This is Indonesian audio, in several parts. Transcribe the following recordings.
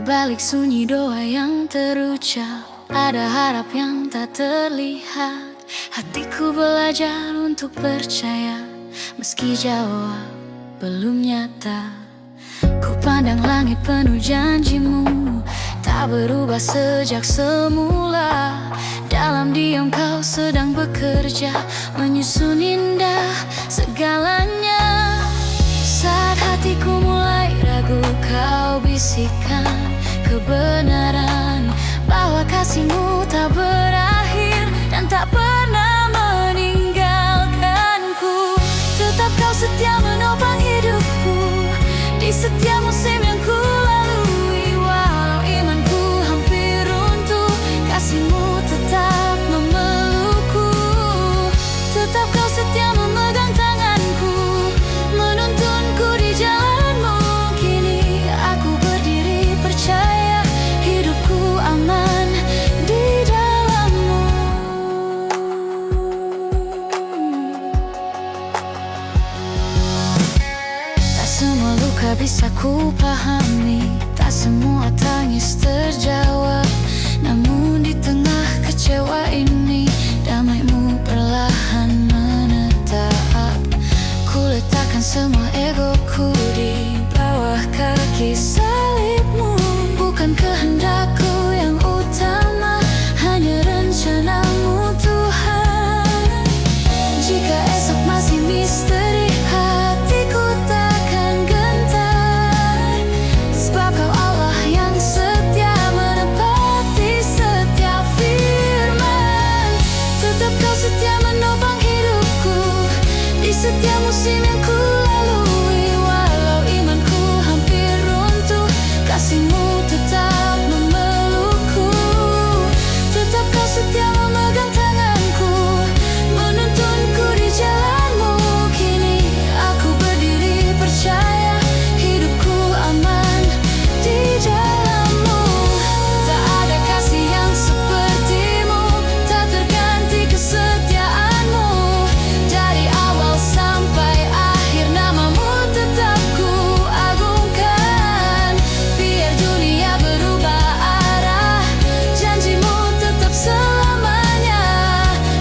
balik sunyi doa yang terucap, ada harap yang tak terlihat. Hatiku belajar untuk percaya, meski jawab belum nyata. Ku pandang langit penuh janjimu, tak berubah sejak semula. Dalam diam kau sedang bekerja, menyusun indah segalanya. Saat hatiku mulai ragu, kau bisikkan kebenaran, bahwa kasihmu tak berakhir dan tak pernah meninggalkanku. Tetap kau setia menopang hidupku di setiap musim yang ku lalui. Walau imanku hampir runtuh, kasihmu tetap memelukku. Tetap kau setia memegang tanganku, menuntunku di jalanmu. Kini aku berdiri percaya, hidupku aman di dalammu. Tak semua luka bisa ku pahami, tak semua tangis terjawab. Namun di tengah kecewa ini, damaimu perlahan menetap. Ku letakkan semua egoku di bawah kaki salibmu. Bukan kehendakku yang utama, hanya rencanamu Tuhan. Jika esok masih misteri, hatiku takkan gentar. Sebab kau Allah yang setia, menepati setiap firman. Tetap kau setia menopang hidupku di setiap musim yang ku lalui. Walau imanku hampir runtuh, kasihmu tetap memelukku. Tetap kau setia memegang tanganku, menuntunku di jalanmu. Kini aku berdiri percaya, hidupku aman di dalammu. Tak ada kasih yang sepertimu, tak terganti kesetiaanmu. Dari awal sampai akhir, namamu tetap ku agungkan. Biar dunia berubah arah, janjimu tetap selamanya.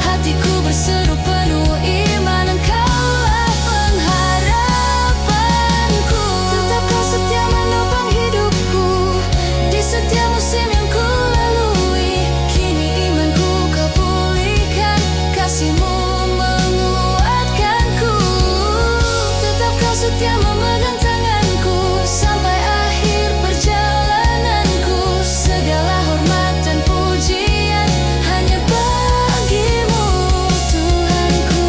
Hatiku berseru penuh iman, engkaulah pengharapanku. Tetap kau setia menopang hidupku di setiap musim yang ku lalui. Kini imanku kau pulihkan, kasihmu menguatkanku. Tetap kau setia memegang tanganku sampai akhir perjalananku. Segala hormat dan pujian hanya bagimu Tuhanku.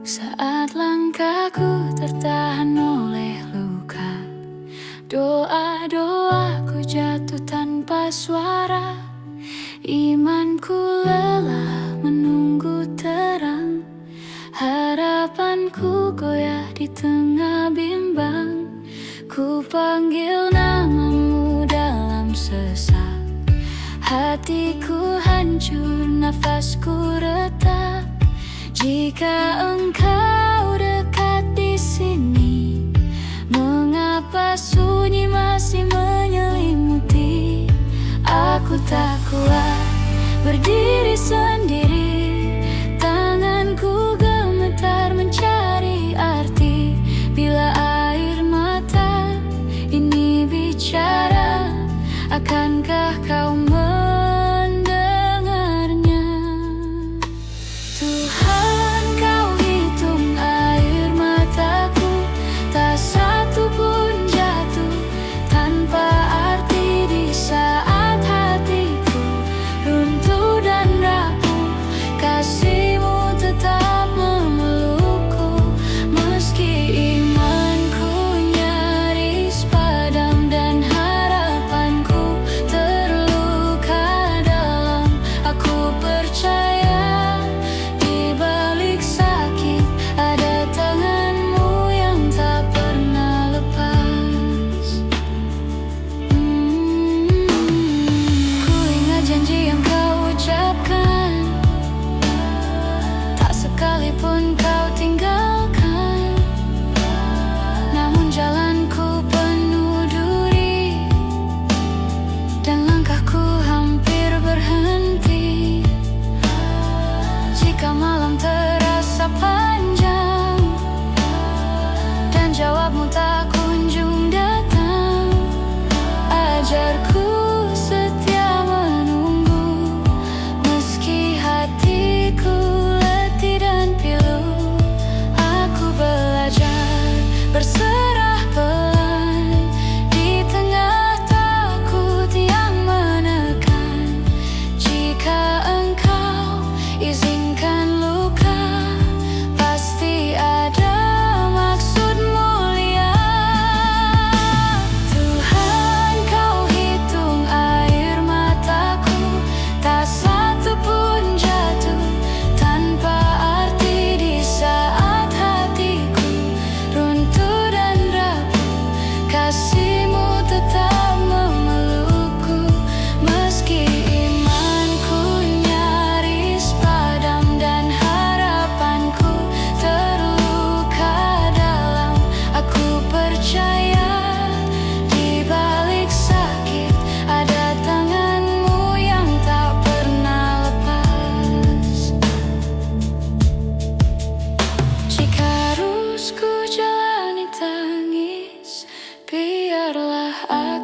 Saat langkahku tertahan oleh luka, doa-doaku jatuh tanpa suara. Imanku lelah menunggu terang, harapanku goyah di tengah bimbang. Ku panggil namamu dalam sesak, hatiku hancur, nafasku retak. Jika engkau dekat di sini, mengapa sunyi masih menyelimuti? Aku tak kuat berdiri sendiri, tanganku gemetar mencari arti. Bila air mata ini bicara, akankah kau mendengarnya? Tuhan, kau hitung air mataku, tak satu pun jatuh tanpa arti. Di saat hatiku runtuh dan rapuh, kasihmu tetap memelukku. Meski imanku nyaris padam,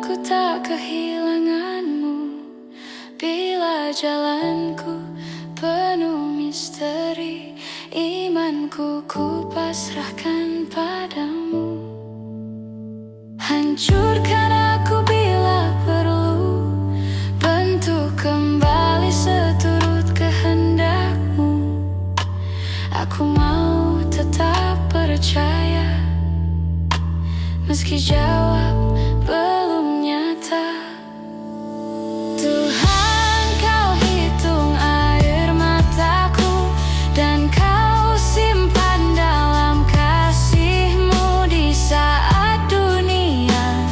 aku tak kehilanganmu, bila jalanku penuh misteri, imanku ku pasrahkan padamu. Hancurkan aku bila perlu, bentuk kembali seturut kehendakmu. Aku mau tetap percaya, meski jawab belum nyata. Tuhan, kau hitung air mataku, dan kau simpan dalam kasih-Mu di saat dunia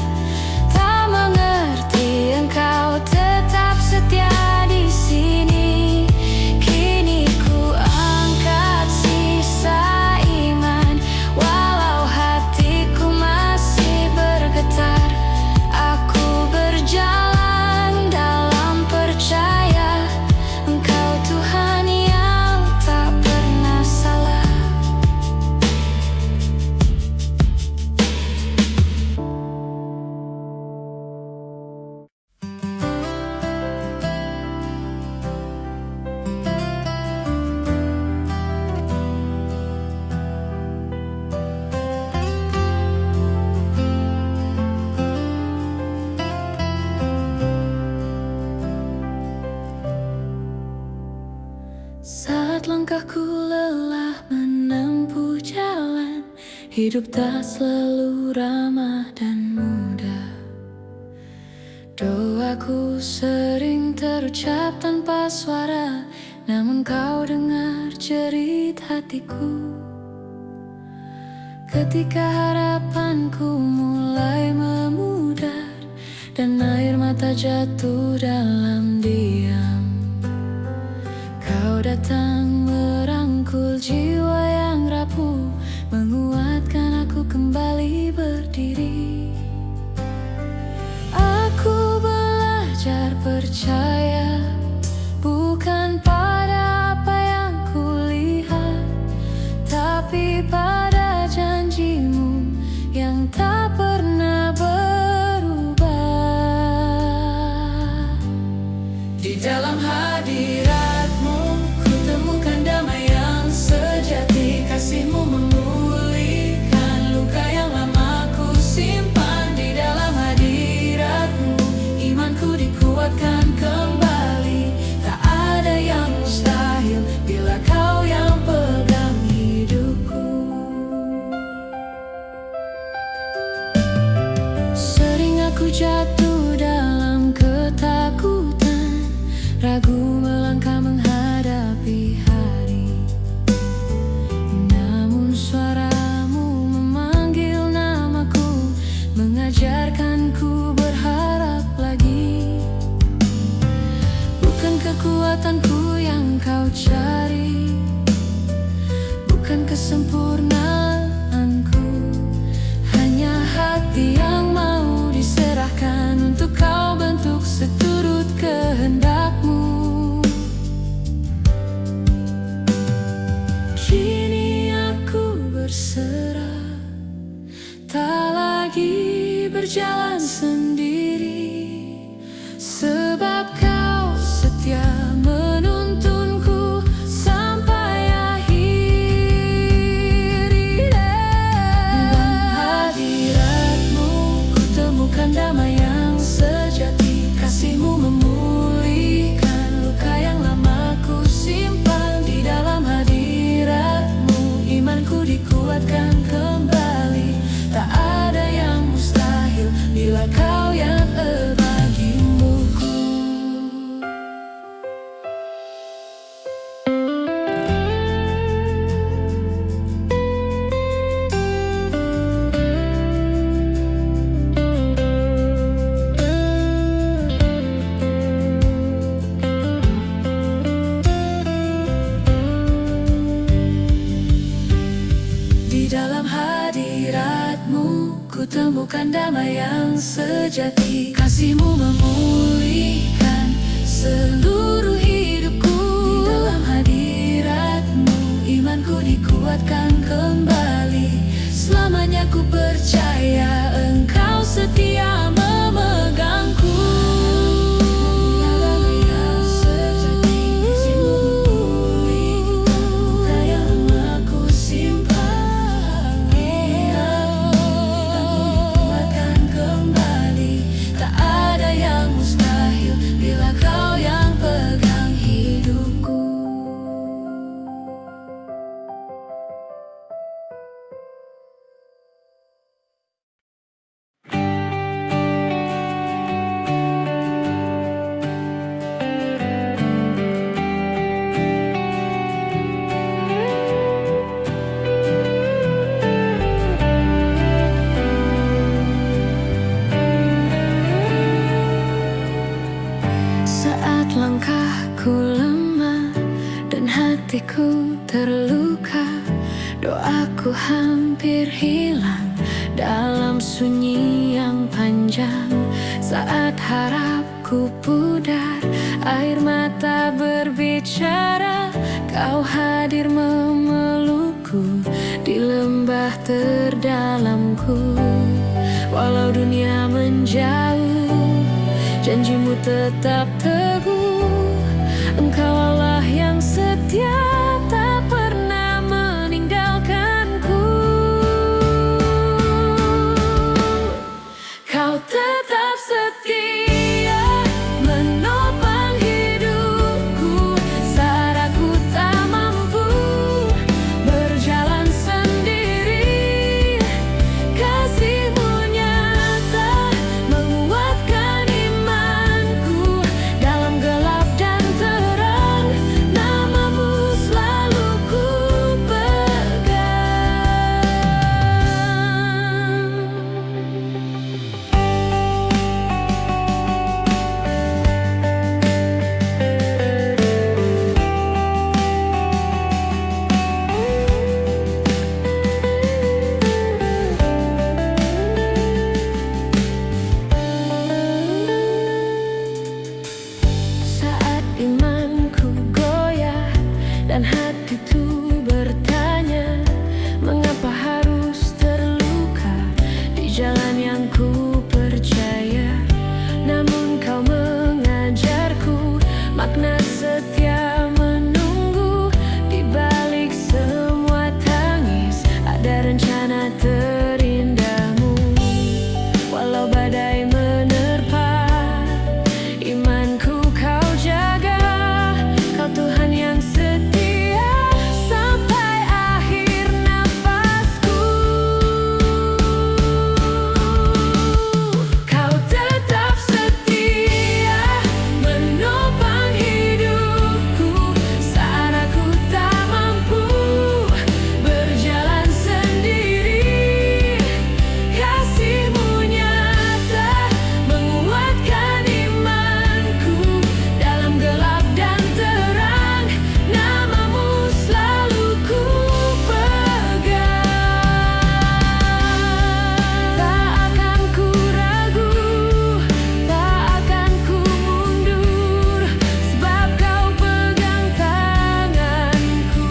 tak mengerti. Engkau tetap setia di sini. Kini ku angkat sisa iman, walau hatiku masih bergetar. Aku berjalan dalam percaya, Engkau Tuhan yang tak pernah salah. Saat langkahku lelah menempuh jalan, hidup tak selalu ramah dan mudah. Doaku sering terucap tanpa suara, namun kau dengar jerit hatiku. Ketika harapanku mulai memudar, dan air mata jatuh dalam diam, Kau datang merangkul jiwa yang rapuh, menguatkan aku kembali berdiri. Aku belajar percaya, bukan pada apa yang kulihat, tapi pada janji-Mu yang tak pernah berubah. Di dalam hadirat-Mu ku temukan damai yang sejati. Kasih-Mu memulihkan luka yang lama ku simpan. Di dalam hadirat-Mu imanku dikuatkan kembali. Tak ada yang mustahil bila Kau yang pegang hidupku. Sering aku jatuh dalam ketakutan, ragu melangkah menghadapi hari. Namun suara-Mu memanggil namaku, mengajarkanku berharap lagi. Bukan kekuatanku yang Kau cari, bukan kesempurnaanku, hanya hati yang mau diserahkan untuk Kau bentuk seturut kehendak-Mu. Kini aku berserah, tak lagi berjalan sendiri, sebab Kau setia menuntunku sampai akhir. Dalam hadirat-Mu ku temukan damai yang sejati. Kasih-Mu memulihkan luka yang lama ku simpan. Di dalam hadirat-Mu imanku dikuatkan kembali. Tak ada yang mustahil bila Kau yang bagimuku. Di dalam hadirat-Mu ku temukan damai yang sejati. Kasih-Mu memulihkan seluruh hidupku. Di dalam hadirat-Mu imanku dikuatkan kembali. Selamanya ku percaya Engkau setia memegang hatiku terluka, doaku hampir hilang dalam sunyi yang panjang. Saat harapku pudar, air mata berbicara, kau hadir memelukku di lembah terdalamku. Walau dunia menjauh, janjimu tetap teguh. Engkau Allah yang setia, tak pernah meninggalkanku. Kau tetap setia, menopang hidupku saat aku tak mampu berjalan sendiri. Kasihmu nyata menguatkan imanku dalam gelap dan terang. Namamu selalu ku pegang. Saat imanku goyah dan hatiku bertanya, mengapa harus terluka di jalan yang ku percaya? Namun kau mengajarku makna setia menunggu. Di balik semua tangis ada rencana terindahmu. Walau badai menerpa, imanku kau jaga. Kau Tuhan yang setia sampai akhir nafasku. Kau tetap setia, menopang hidupku saat aku tak mampu berjalan sendiri. Kasihmu nyata menguatkan imanku dalam gelap dan terang. Namamu selalu ku pegang. Tak akan ku ragu, tak akan ku mundur, sebab kau pegang tanganku.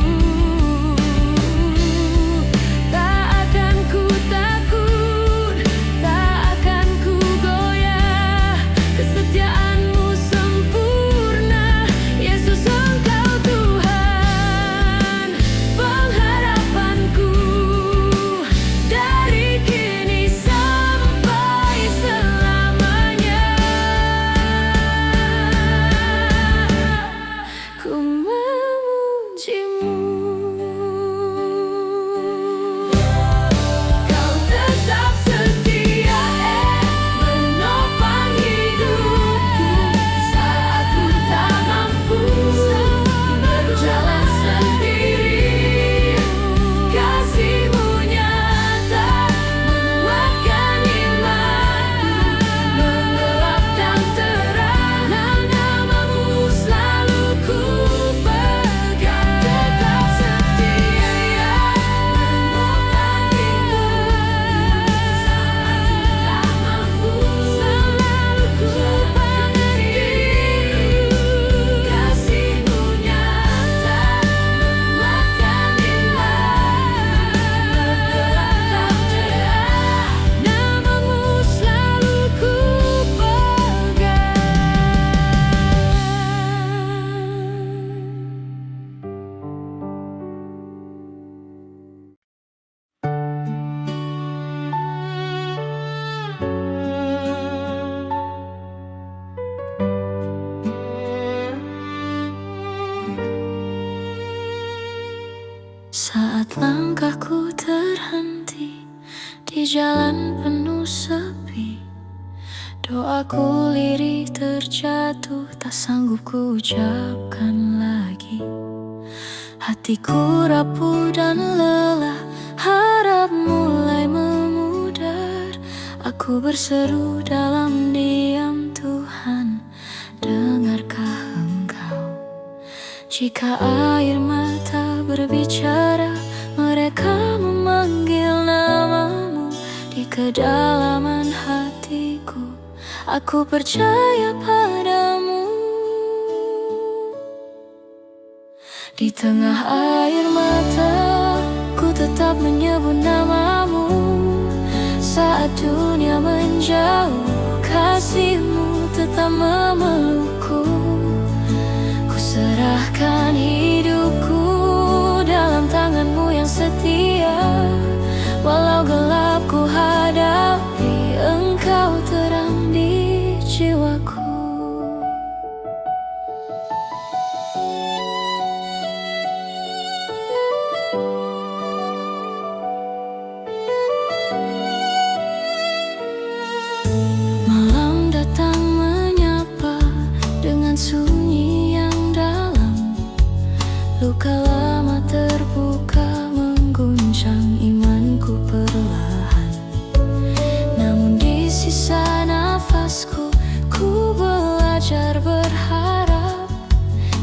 Tak akan ku takut, tak akan ku goyah. Kesetiaanmu sempurna, Yesus Engkau Tuhan, pengharapanku dari kini sampai selamanya. Ku memujimu. Kau tetap setia, menopang hidupku saat ku tak mampu berjalan sendiri. Kasihmu nyata menguatkan imanku menggelap dan terang. Namamu selalu ku pegang. Tetap setia, menopang hidupku saat ku tak mampu selalu ku mengerti. Kasihmu nyata menguatkan imanku menggelap dan terang. Namamu selalu ku pegang. Saat langkahku terhenti di jalan penuh sepi, doaku lirih terjatuh, tak sanggup ku ucapkan lagi. Hatiku rapuh dan lelah, harap mulai memudar. Aku berseru dalam diam, Tuhan, dengarkah Engkau? Jika air mata berbicara, mereka memanggil namamu di kedalaman hatiku. Aku percaya padamu. Di tengah air mata, ku tetap menyebut namamu. Saat dunia menjauh, kasihmu tetap memelukku. Ku serahkan hidupku dalam tanganmu yang setia. Walau gelap ku hadapi, engkau terang di jiwaku. Malam datang menyapa dengan sunyi yang dalam. Luka lama terbuka mengguncang imanku perlahan. Namun di sisa nafasku, ku belajar berharap.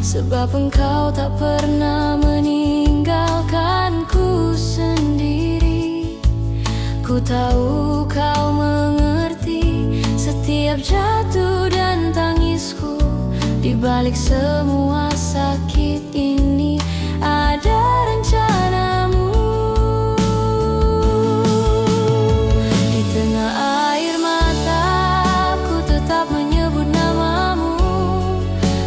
Sebab engkau tak pernah meninggalkanku sendiri. Ku tahu kau mengerti setiap jatuh dan tangisku. Di balik semua sakit ini ada rencanamu. Di tengah air mata, ku tetap menyebut namamu.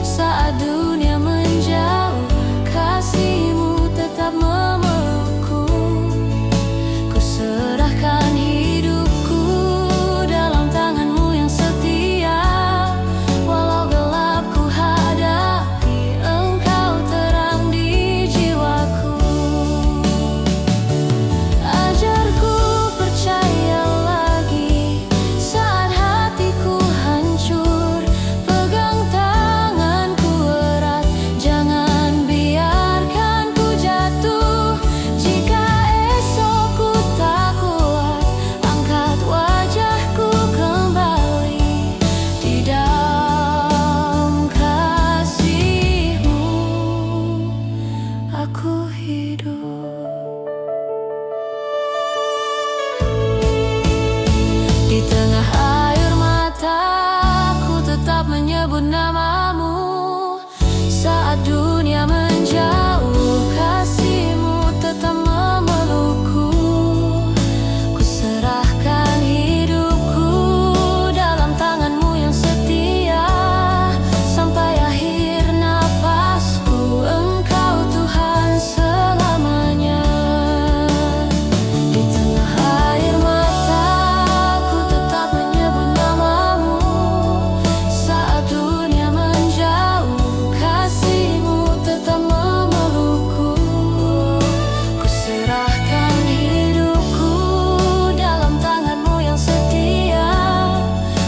Saat dunia menjauh, kasihmu tetap memelukku. Ku serahkan hidupku dalam tanganmu yang setia. Walau gelap ku hadapi, engkau terang di jiwaku. Ajarku percaya lagi saat hatiku hancur. Pegang tanganku erat, jangan biarkan ku jatuh. Jika esok ku tak kuat, angkat wajahku kembali di dalam kasihmu. Aku hidup. Di tengah air mata, ku tetap menyebut namamu. Saat dunia menjauh, kasihmu tetap memelukku. Ku serahkan hidupku dalam tanganmu yang setia. Sampai akhir nafasku, engkau Tuhan selamanya. Di tengah air mata, ku tetap menyebut namamu. Saat dunia menjauh, kasihmu tetap memelukku. Ku serahkan hidupku dalam tanganmu yang setia.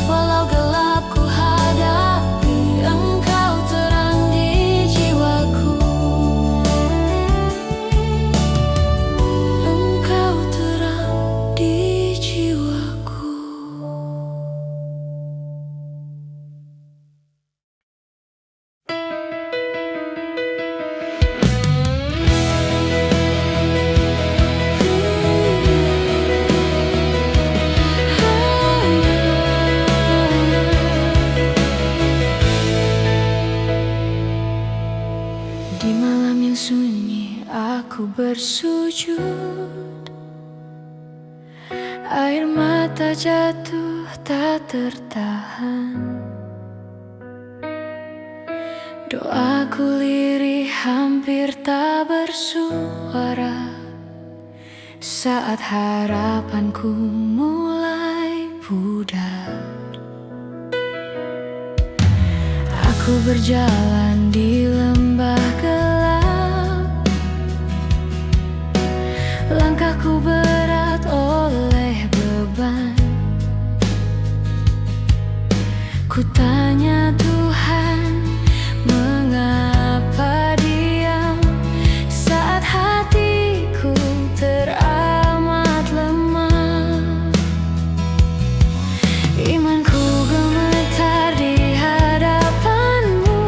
Walau gelap ku hadapi, engkau terang di jiwaku. Engkau terang di jiwaku. Di malam yang sunyi, aku bersujud. Air mata jatuh tak tertahan. Doaku lirih hampir tak bersuara. Saat harapanku mulai pudar, aku berjalan di lembah gelap. Langkahku berat oleh beban. Ku tanya Tuhan, mengapa diam saat hatiku teramat lemah. Imanku gemetar di hadapanmu.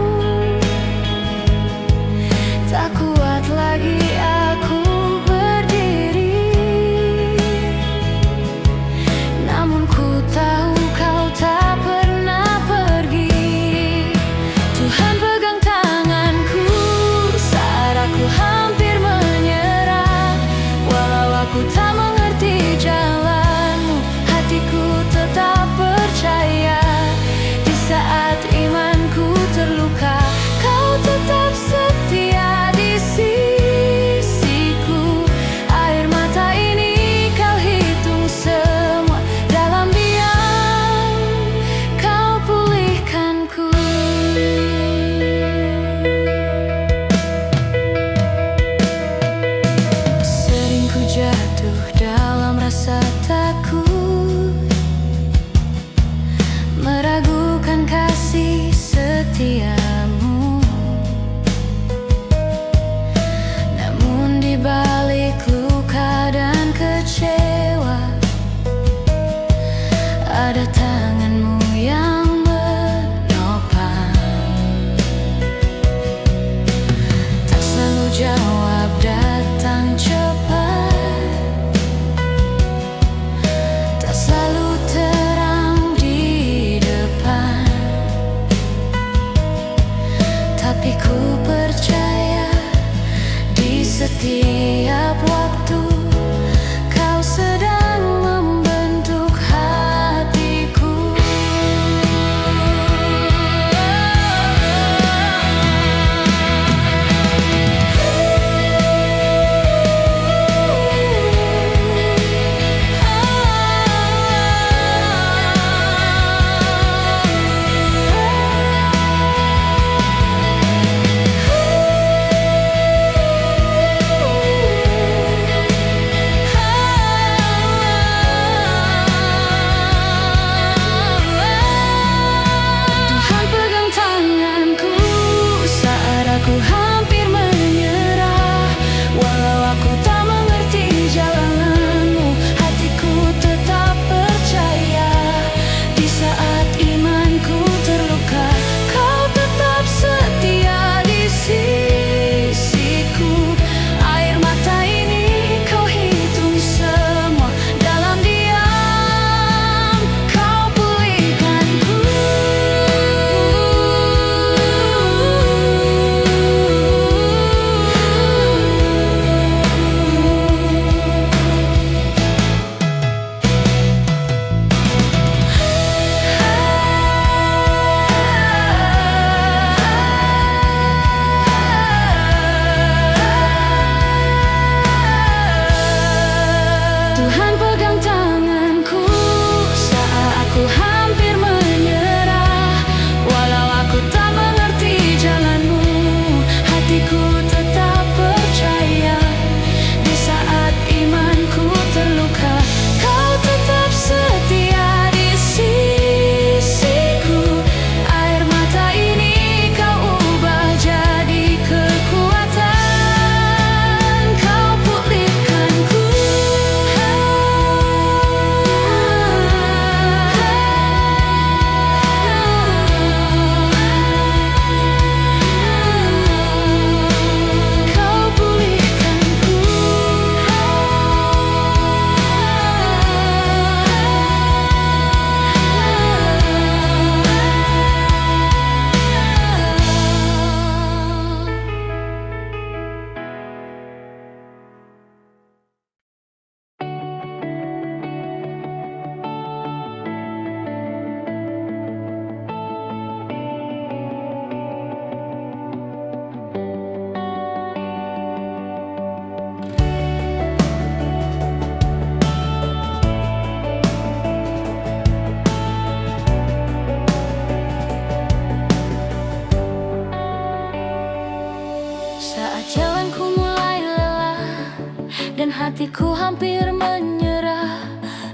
Hatiku hampir menyerah,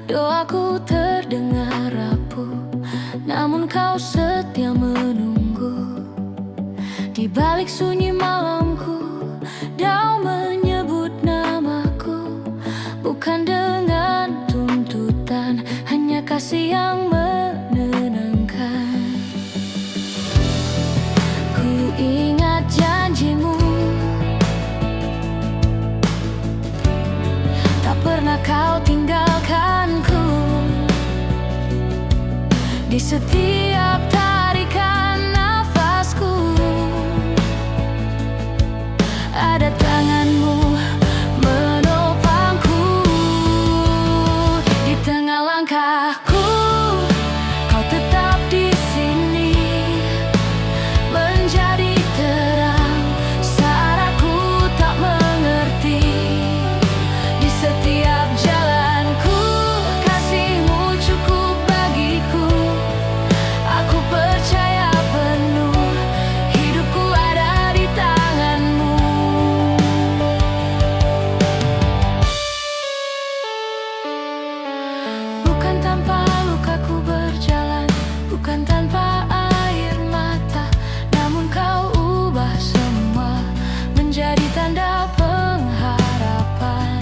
doaku terdengar rapuh, namun kau setia menunggu. Di balik sunyi malamku, kau menyebut namaku, bukan dengan tuntutan, hanya kasih yang menenangkan. Ku ingat janjimu, tak pernah kau tinggalkanku. Di setiap tarikan nafasku, ada tanganmu menopangku. Di tengah langkahku, kau tetap di sini, menjadi terang saat aku tak mengerti. Di setiap jalanku, kasih-Mu cukup bagiku. Aku percaya penuh, hidupku ada di tangan-Mu. Bukan tanpa luka ku berjalan, bukan tanpa air mata, namun kau ubah semua menjadi tanda pengharapan.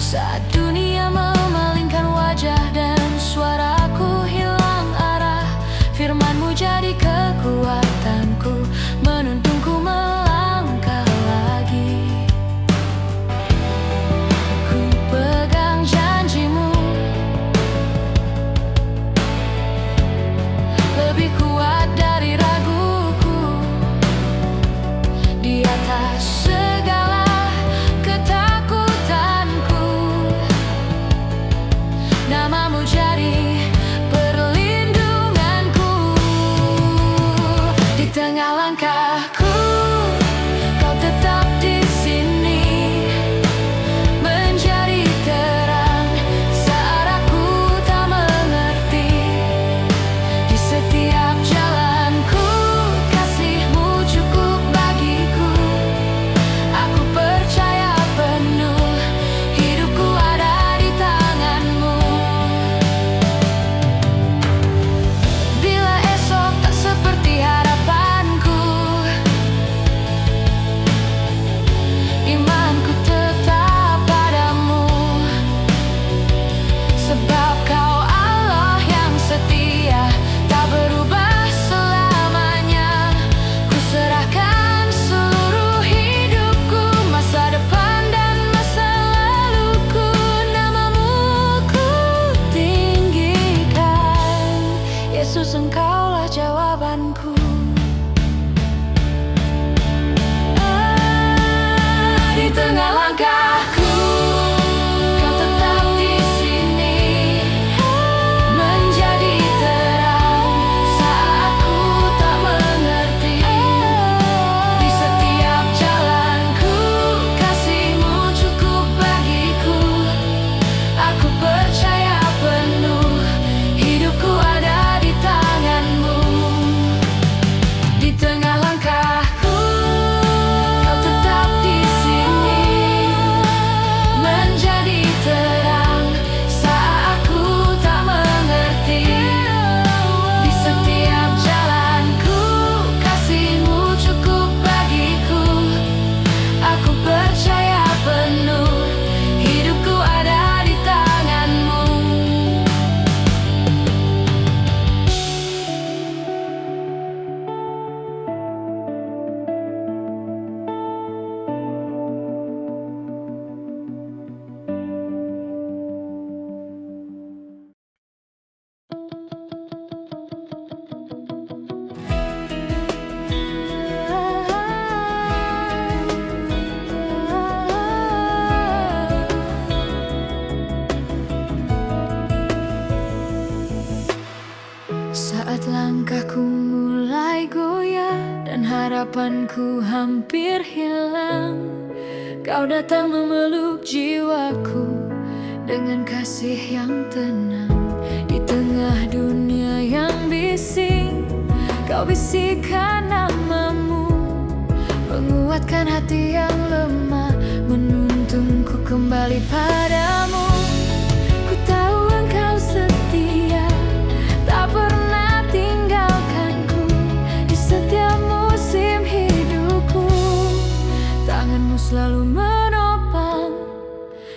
Saat dunia memalingkan wajah dan suaraku hilang arah, firman-Mu jadi kekuatanku, menuntunku melangkah lagi. Ku pegang janji-Mu, lebih kuat dari raguku. Di atas segala ketakutanku, nama-Mu jadi perlindunganku. Di tengah langkahku, kau tetap di sini, menjadi terang saat aku tak mengerti. Di setiap jalanku, kasih-Mu cukup bagiku. Aku percaya penuh, hidupku ada di tangan-Mu. Bila esok tak seperti harapanku, imanku tetap padamu, sebab Kau Allah yang setia, tak berubah selamanya. Ku serahkan seluruh hidupku, masa depan dan masa laluku, nama-Mu ku tinggikan. Yesus, Engkaulah jawabanku. Di tengah langkahku, kau tetap di sini, menjadi terang saat aku tak mengerti. Di setiap jalanku, kasih-Mu cukup bagiku. Aku percaya penuh, hidupku ada di tangan-Mu. Di tengah langkahku, kau tetap di sini, menjadi terang saat aku tak mengerti. Di setiap jalanku, kasih-Mu cukup bagiku. Aku percaya penuh, hidupku ada di tangan-Mu. Saat langkahku mulai goyah dan harapanku hampir hilang, Kau datang memeluk jiwaku dengan kasih yang tenang. Di tengah dunia yang bising, Kau bisikkan nama-Mu, menguatkan hati yang lemah, menuntun jantungku kembali padamu. Ku tahu engkau setia, tak pernah tinggalkanku di setiap musim hidupku. Tanganmu selalu menopang,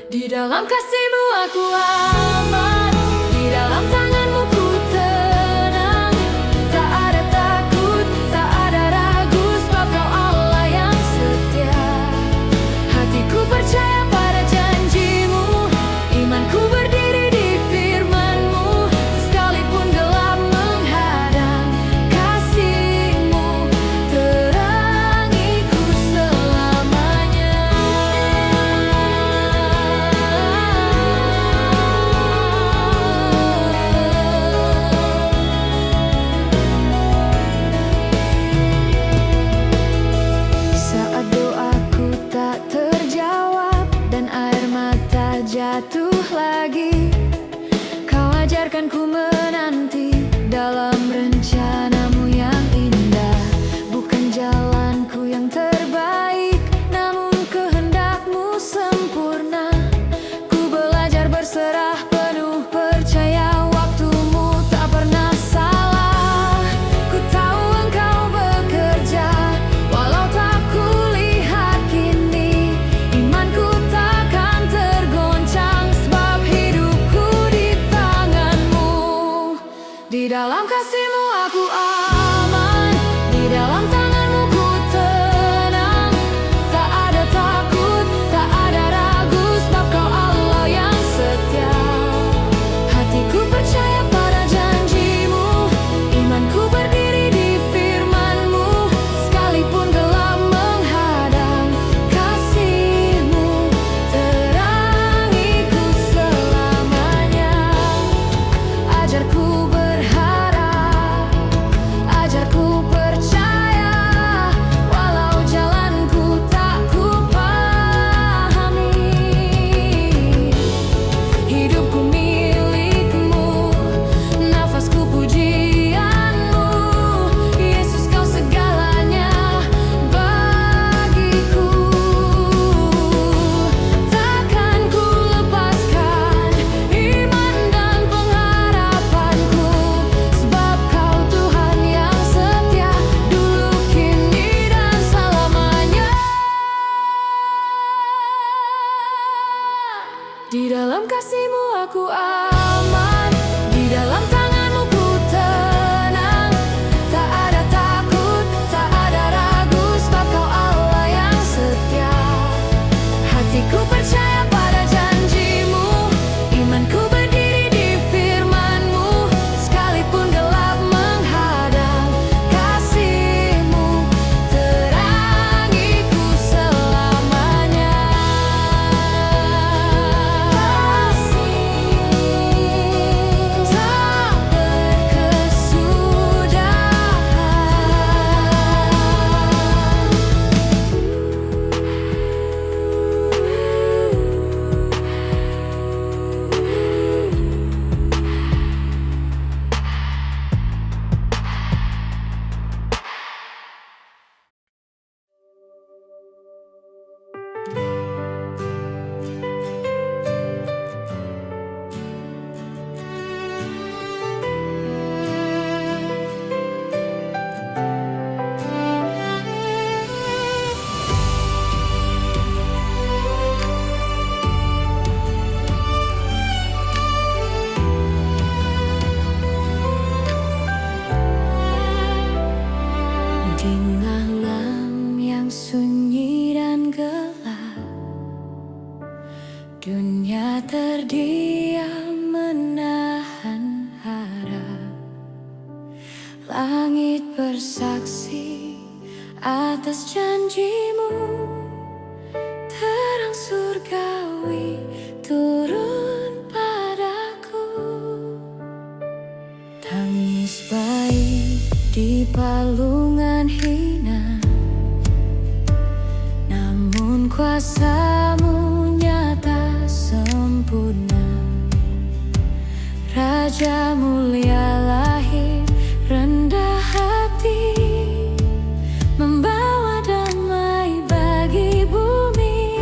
di dalam kasih-Mu aku aman, di dalam tangan-Mu ku tenang. Tak ada takut, tak ada ragu, sebab Kau Allah yang setia. Hatiku percaya pada janji-Mu, imanku berdiri di firman-Mu. Sekalipun gelap menghadang, kasih-Mu terangiku selamanya. Saat doaku tak terjawab dan air mata jatuh lagi, Kau ajarkan ku menanti dalam rencana-Mu yang indah. Bukan jalanku yang terbaik, namun kehendak-Mu sempurna. Ku belajar berserah penuh, percaya waktu-Mu tak pernah salah. Ku tahu Engkau bekerja, walau tak kulihat kini. Imanku takkan tergoncang, sebab hidupku di tangan-Mu. Di dalam kasih-Mu aku aman, di dalam tangan-Mu ku tenang. Tak ada takut, tak ada ragu, sebab Kau Allah yang setia. Hatiku percaya pada janji-Mu, imanku berdiri di firman-Mu. Sekalipun gelap menghadang, kasih-Mu terangiku selamanya. Ajarku berharap, ajarku percaya, walau jalanku tak kupahami. Hidupku milik-Mu, nafasku pujian-Mu. Yesus, Kau segalanya bagiku. Takkan ku lepaskan iman dan pengharapanku, sebab Kau Tuhan yang setia, dulu, kini, dan selamanya. Di dalam kasih-Mu aku aman, di dalam tangan-Mu ku tenang. Tak ada takut, tak ada ragu, sebab Kau Allah yang setia. Hatiku percaya pada janji-Mu, imanku berdiri di firman-Mu. Sekalipun gelap menghadang, kasih-Mu terangiku selamanya. Kasih tak berkesudahan. Di malam yang sunyi dan gelap, dunia terdiam menahan harap. Langit bersaksi atas janji-Mu, terang surgawi turun padaku. Tangis bayi di palungan hina, namun kuasa-Mu nyata sempurna. Raja mulia lahir, rendah hati, membawa damai bagi bumi.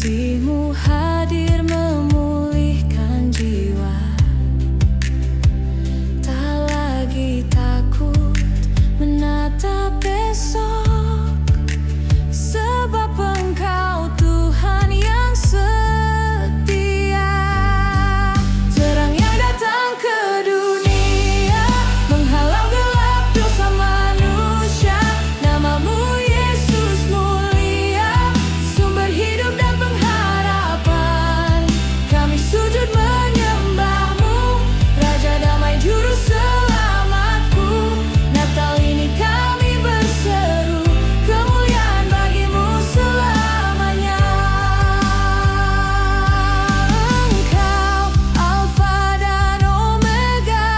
kasih-Mu hadir memulihkan jiwa. Tak lagi takut menatap besok, sebab Engkau Tuhan yang setia. Terang yang datang ke dunia, menghalau gelap dosa manusia. Nama-Mu Yesus mulia, sumber hidup dan pengharapan. Kami sujud menyembah-Mu, Raja damai juru selamatku. Natal ini kami berseru, kemuliaan bagi-Mu selamanya. Engkau Alfa dan Omega,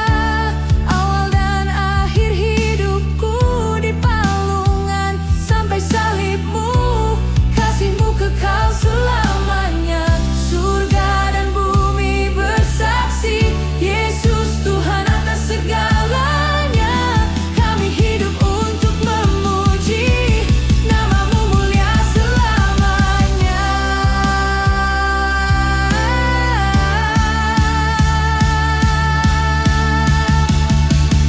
awal dan akhir hidupku. Di palungan sampai salib-Mu, kasih-Mu kekal selamanya. Surga dan bumi bersaksi, Yesus Tuhan atas segalanya. Kami hidup untuk memuji, nama-Mu mulia selamanya.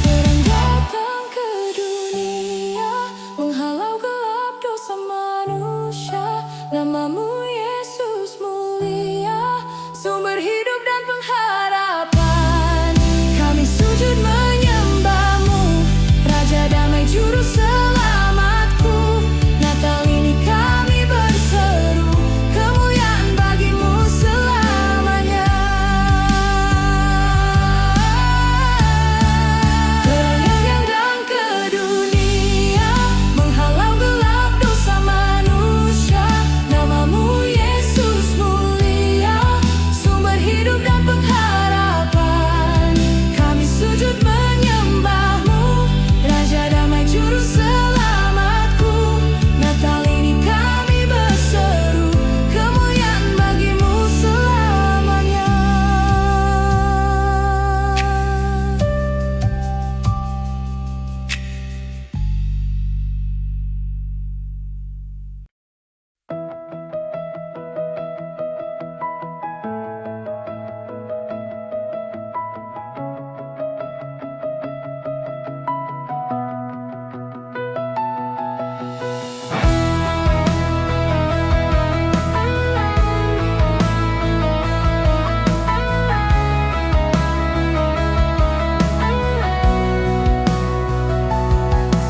Terang datang ke dunia, menghalau gelap dosa manusia. Nama-Mu Yesus mulia, sumber hidup dan pengharapan. Kami sujud menyembah-Mu, Raja damai juru selamatku. Natal ini kami berseru, kemuliaan bagi-Mu selamanya. Terang yang datang ke dunia, menghalau gelap dosa manusia. Nama-Mu Yesus mulia, sumber hidup dan pengharapan. Kami sujud menyembah-Mu, Raja damai juru selamatku. Natal ini kami berseru, kemuliaan bagi-Mu selamanya.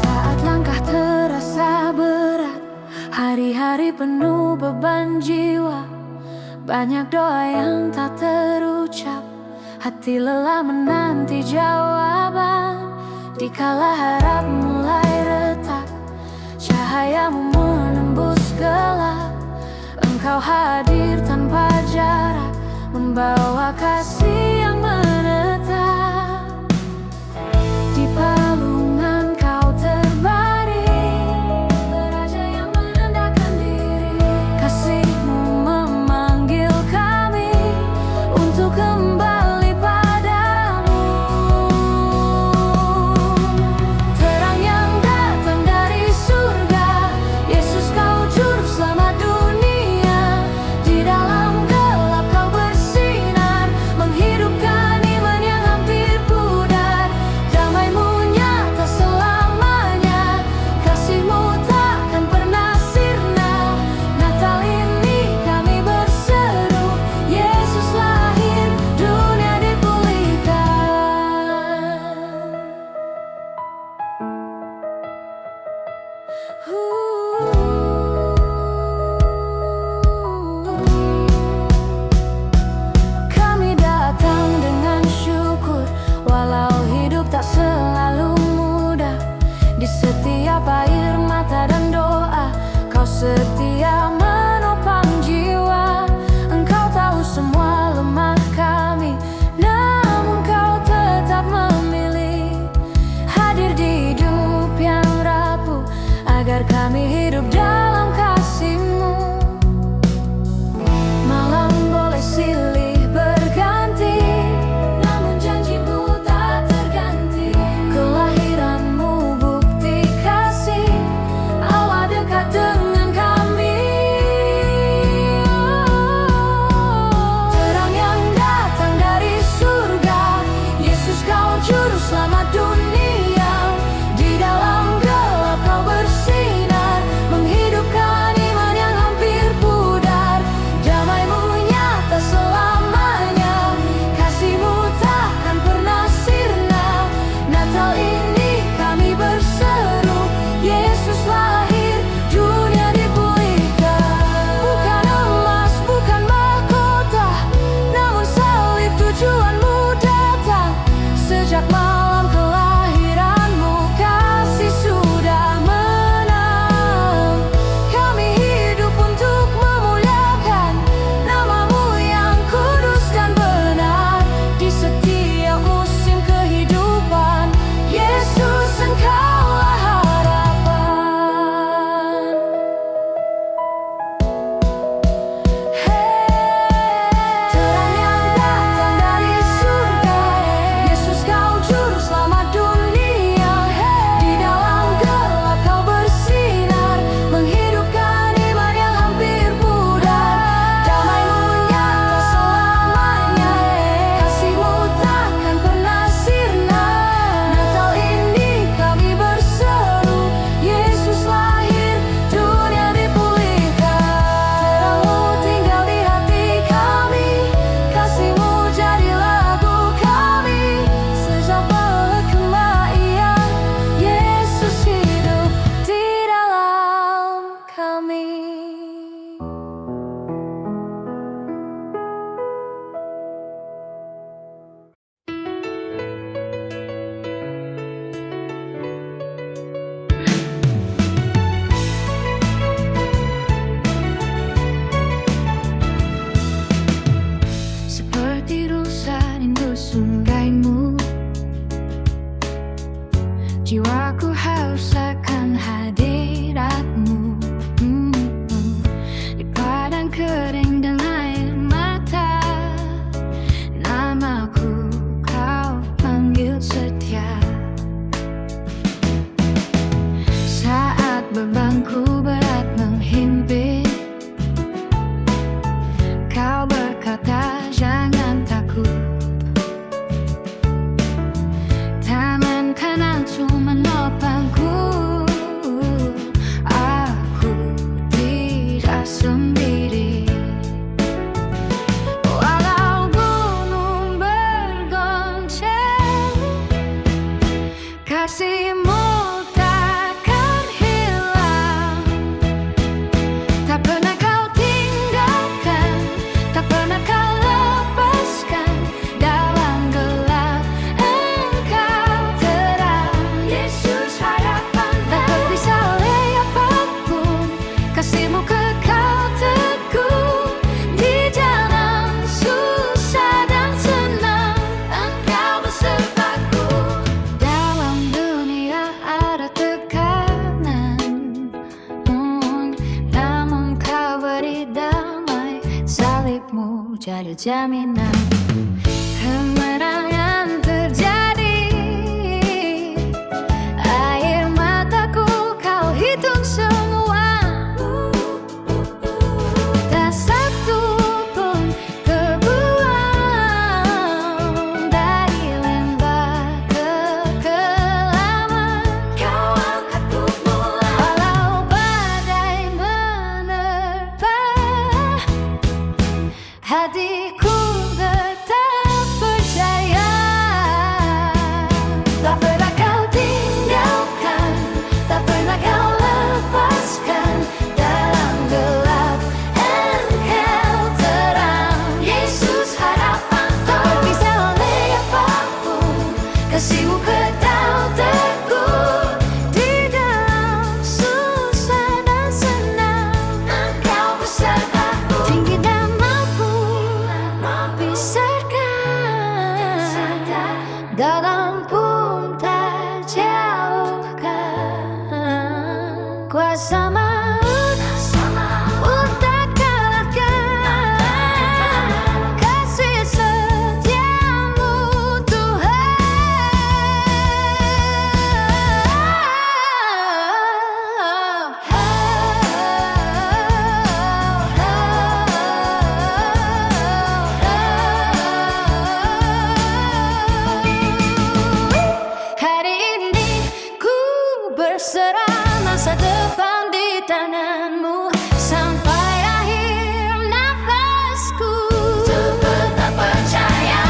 Saat langkah terasa berat, hari-hari penuh beban jiwa, banyak doa yang tak terucap, hati lelah menanti jawaban. Dikala harap mulai retak, cahaya-Mu menembus gelap. Engkau hadir tanpa jarak, membawa kasih yang menetap. Di palungan Kau terbaring, Raja yang merendahkan diri. Kasih-Mu memanggil kami untuk kembali padamu. Terang yang datang dari surga, Yesus Kau juru selamat dunia. Di dalam gelap Kau bersinar, menghidupkan kering dan air mata, namaku kau panggil setia. Saat bebanku berat menghimpit, kau berkata jangan takut. Tangan kananku menopangku, aku tidak sendiri. Walau gunung bergoncang, kasihmu takkan hilang. Tak pernah kau tinggalkan, tak pernah kau lepaskan. Dalam gelap Engkau terang, Yesus harapan. Tak terpisah oleh apapun, kasihmu kekal teguh. Di jalan susah dan senang, Engkau besertaku. Dalam dunia ada tekanan, namun kau beri damai. Salibmu jadi jaminan kemenangan terjadi. Air mataku kau hitung semua, tak satu pun terbuang. Dari lembah kekelaman, kau angkatku pulang. Walau badai menerpa, hatiku tetap percaya. Tak pernah kau tinggalkan, tak pernah kau lepaskan. Dalam gelap Engkau terang, Yesus harapan. Tak terpisah oleh apapun, kasihmu kekal teguh. Di dalam susah dan senang, Engkau besertaku. Tinggi dan mampu besarkan, dalam pun tak jauhkan. Kuasa maut tak kalahkan, kasih setiamu Tuhan. Hari ini ku berserah, masa depan di tanganmu. Sampai akhir nafasku tetap percaya.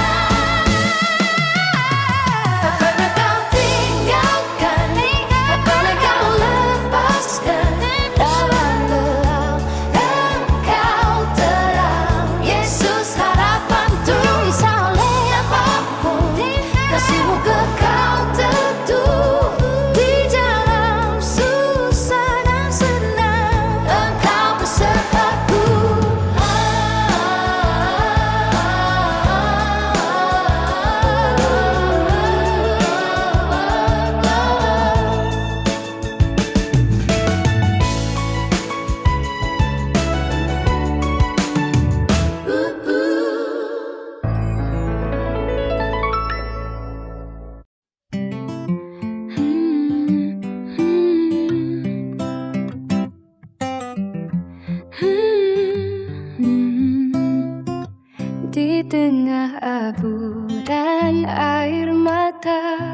Tak pernah kau tinggalkan, tak pernah kau lepaskan. Dalam gelap Engkau terang, Yesus harapan. Tak terpisah oleh apapun, kasihmu kekal teguh. Di jalan susah dan senang, Engkau besertaku. Di tengah abu dan air mata,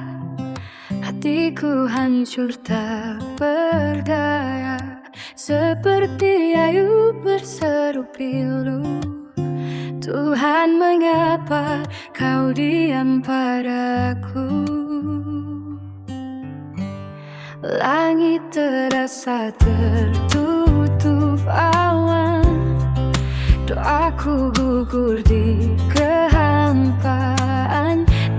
hatiku hancur tak berdaya. Seperti ayu berseru pilu, Tuhan mengapa kau diam padaku? Langit terasa tertutup awan, doaku gugur di kehampaan.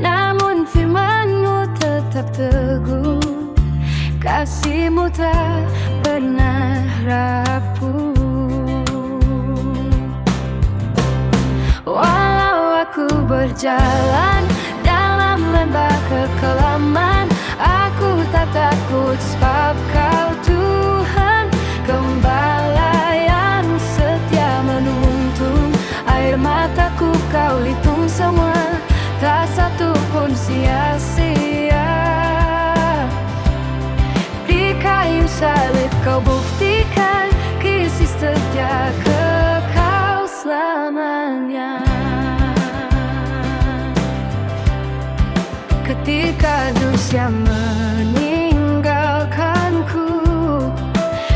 Namun firman-Mu tetap teguh, kasih-Mu tak pernah rapuh. Walau aku berjalan dalam lembah kekelaman, aku tak takut sebab Kau Tuhan, Gembala yang setia menunggu. semua, tak satu pun sia-sia. Di kayu salib kau buktikan kasih setia kekal selamanya. Ketika dosa meninggalkanku,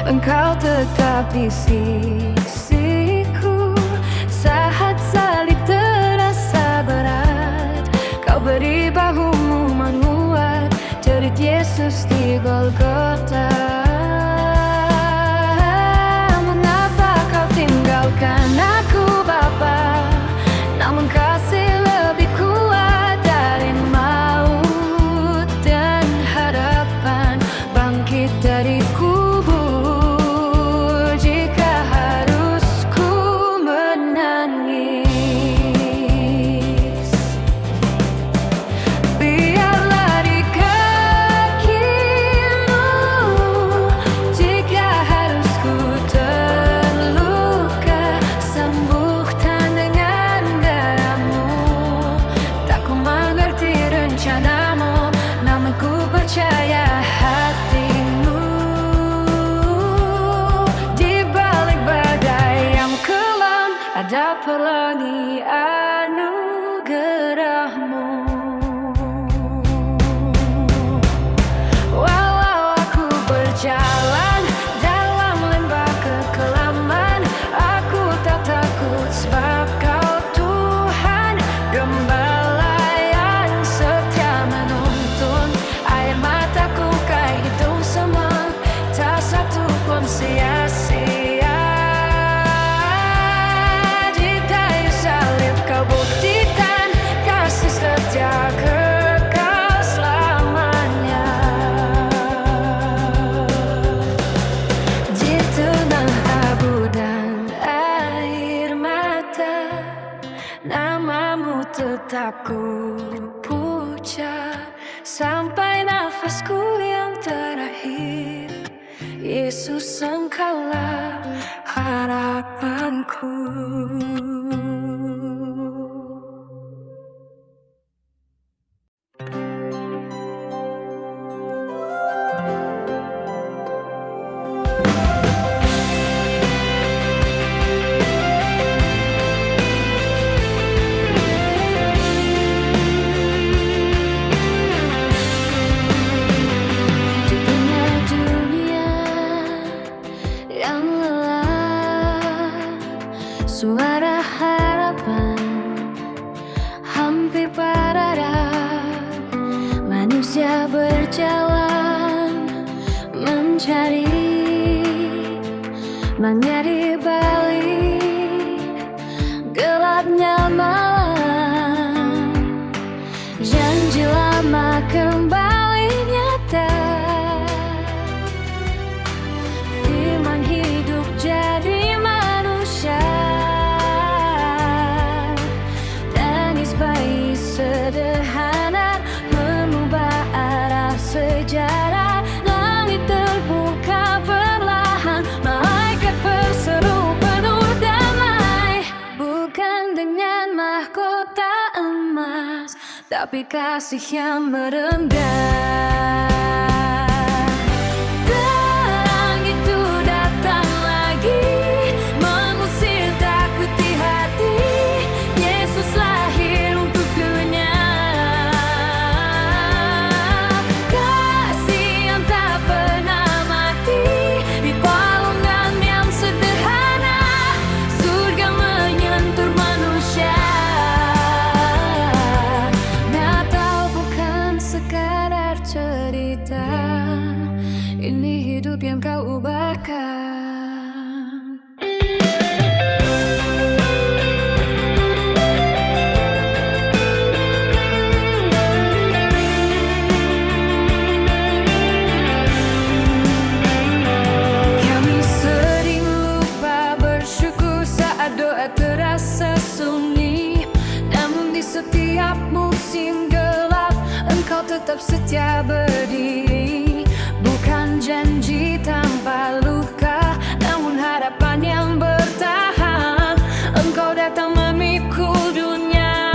Engkau tetap di sisiku. Saat salib terasa berat, Kau beri bahumu menguat. Jerit Yesus di Golgota. Mengapa Kau tinggalkan aku Bapa? Namun kasih lebih kuat dari maut dan harapan bangkit dari kubur. Jika harus ku menangis, biarlah di kakimu. Jika harus ku terluka, sembuhkan dengan darahmu. Tak ku mengerti rencanamu, namun ku percaya hatimu. Di balik badai yang kelam ada pelangi anugerahmu. Walau aku berjalan dalam lembah kekelaman, aku tak takut sebab Kau Tuhan Gembala yang setia menuntun. Air mataku Kau hitung semua, tak satu pun sia-sia. Di kayu salib Kau buktikan kasih setia kekal selamanya. Di tengah abu dan air mata, namamu tetap ku puja sampai nafasku yang terakhir. Yesus, Engkaulah harapanku. Di tengah dunia yang lelah, suara harapan hampir parah. Manusia berjalan mencari balik gelapnya malam. Janji lama kembali nyata, firman hidup jadi manusia. Tangis bayi sederhana mengubah arah sejarah. Langit terbuka perlahan, malaikat berseru penuh damai. Bukan dengan mahkota emas, tapi kasih yang merendah. Terang itu datang lagi, mengusir takut di hati. Yesus lahir untuk dunia. Kasih yang tak pernah mati, di palungan yang sederhana. Surga menyentuh manusia. Natal bukan sekadar cerita, ini hidup yang Kau ubahkan. Kami sering lupa bersyukur saat doa terasa sunyi. Namun di setiap musim gelap, Engkau tetap setia berdiri. Bukan janji tanpa luka, namun harapan yang bertahan. Engkau datang memikul dunia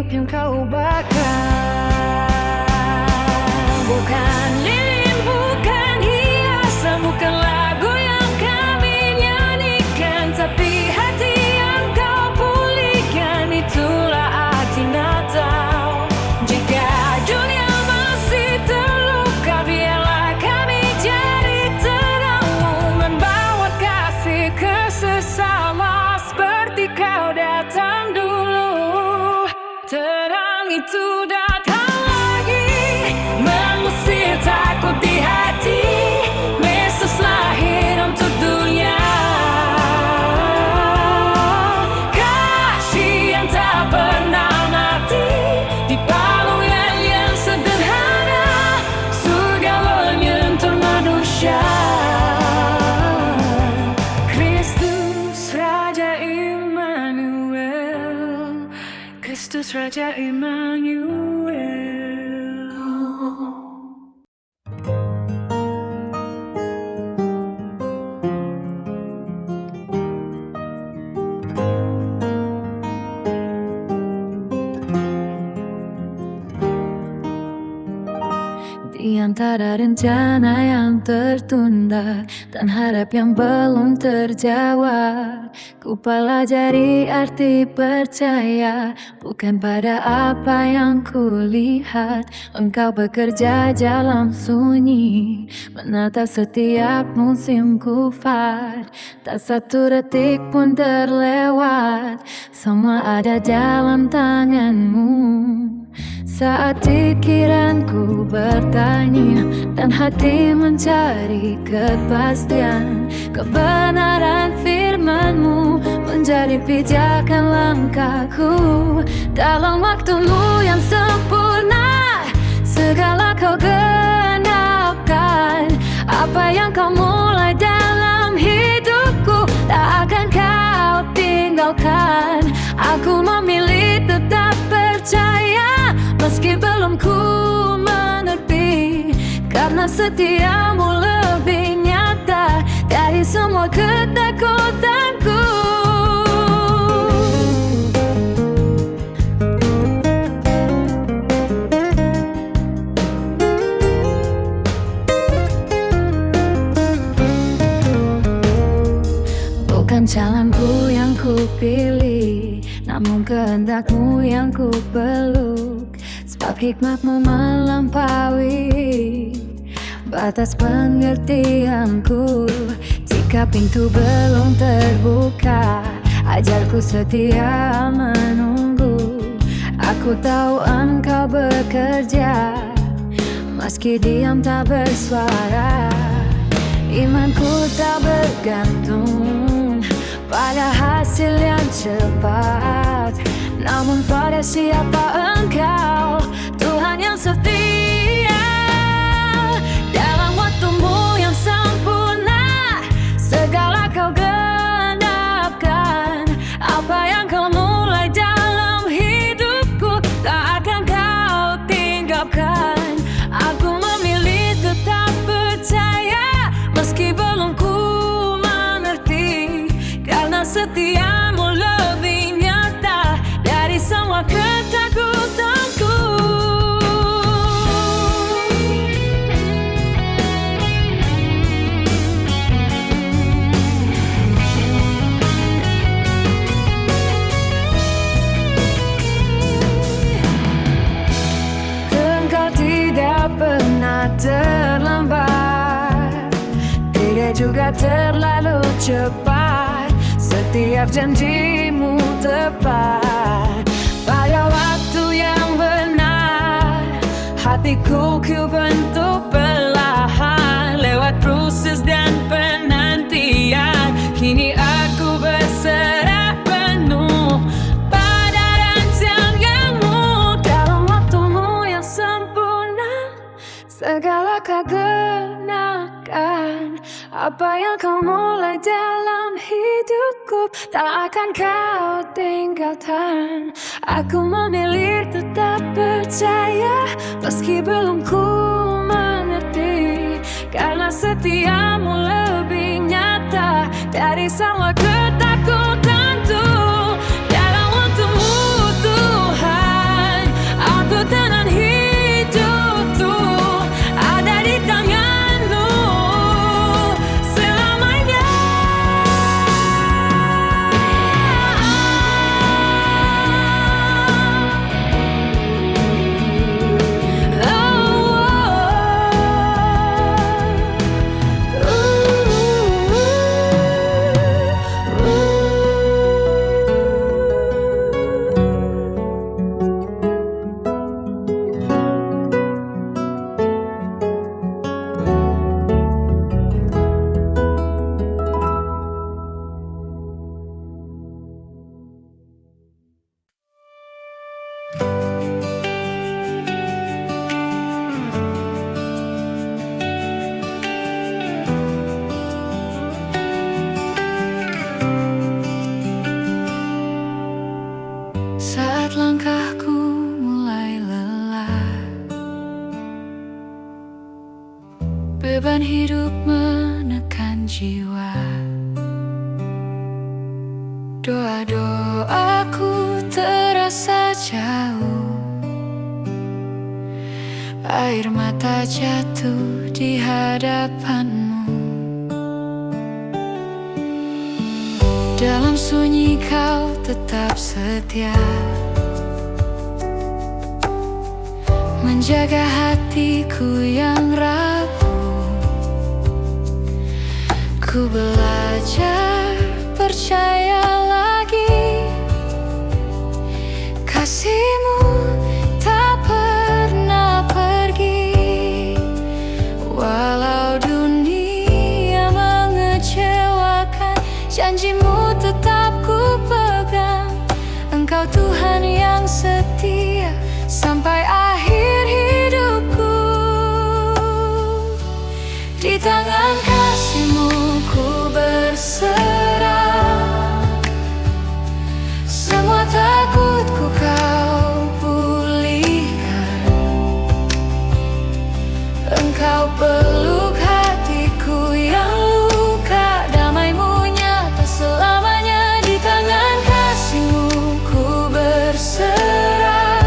hidup yang kau ubahkan. Bukan lilin, bukan hiasan, bukan lagu yang kami nyanyikan, tapi hati yang kau pulihkan. Itulah arti Natal. Jika dunia masih terluka, biarlah kami jadi terangmu, membawa kasih ke sesama seperti kau datang dulu. Terang itu datang lagi, mengusir takut di hati. Yesus lahir untuk dunia, kasih yang tak pernah mati. Di panggilan yang sederhana, surga menyentuh manusia. Kristus Raja Immanuel, Kristus Raja Immanuel. Di antara rencana yang tertunda dan harap yang belum terjawab, ku pelajari arti percaya bukan pada apa yang ku lihat. Engkau bekerja dalam sunyi, menata setiap musim kufar. Tak satu detik pun terlewat, semua ada dalam tanganmu. Saat pikiranku bertanya dan hati mencari kepastian, kebenaran firman-Mu menjadi pijakan langkahku. Dalam waktu-Mu yang sempurna, segala Kau genapkan. Apa yang Kau mulai dalam hidupku, tak akan Kau tinggalkan. Aku memilih tetap percaya, meski belum ku mengerti, karena setiamu lebih nyata dari semua ketakutanku. Bukan jalanku yang ku pilih, namun kehendak-Mu yang ku peluk. Sebab hikmat-Mu melampaui batas pengertianku. Jika pintu belum terbuka, ajarku setia menunggu. Aku tahu Engkau bekerja, meski diam tak bersuara. Imanku tak bergantung pada hasil yang cepat, namun pada siapa Engkau, Tuhan yang setia. Dalam waktu-Mu yang sempurna, segala Kau genapkan. Apa yang Kau mulai dalam hidupku, tak akan Kau tinggalkan. Aku memilih tetap percaya, meski belum ku mengerti, karena setiamu lebih nyata dari semua ketakutanku. Engkau tidak pernah terlambat, tidak juga terlalu cepat. Setiap janji-Mu tepat pada waktu yang benar. Hatiku ku bentuk perlahan lewat proses dan penantian. Kini aku berserah penuh pada rancangan-Mu. Dalam waktu-Mu yang sempurna, segala Kau genakan. Apa yang Kau mulai dalam hidupku, tak akan Kau tinggalkan. Aku memilih tetap percaya, meski belum ku mengerti, karena setiamu lebih nyata dari semua ketakutanku. Dalam waktu-Mu Tuhan, beban hidup menekan jiwa. Doa-doaku terasa jauh, air mata jatuh di hadapanmu. Dalam sunyi kau tetap setia, menjaga hatiku yang rapuh. Ku belajar percaya lagi, kasih-Mu tak pernah pergi. Walau dunia mengecewakan, janji-Mu tetap ku pegang. Engkau Tuhan yang setia sampai akhir hidupku. Di tangan kasih-Mu ku berserah, semua takutku Kau pulihkan. Engkau peluk hatiku yang luka, damai-Mu nyata selamanya. Di tangan kasih-Mu ku berserah,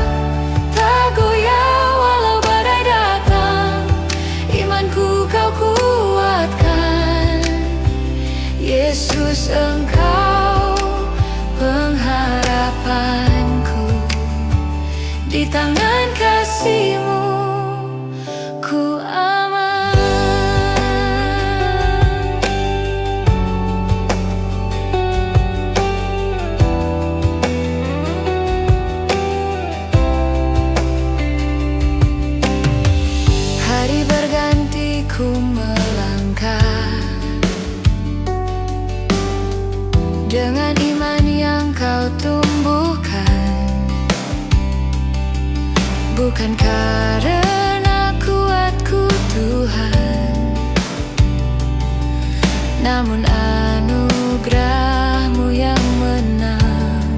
tak goyah walau badai datang. Imanku Kau kuatkan, Yesus Engkau pengharapanku. Di tangan kasih-Mu ku aman. Hari berganti ku melangkah dengan iman yang Kau tumbuhkan, bukan karena kuatku Tuhan, namun anugerah-Mu yang menang.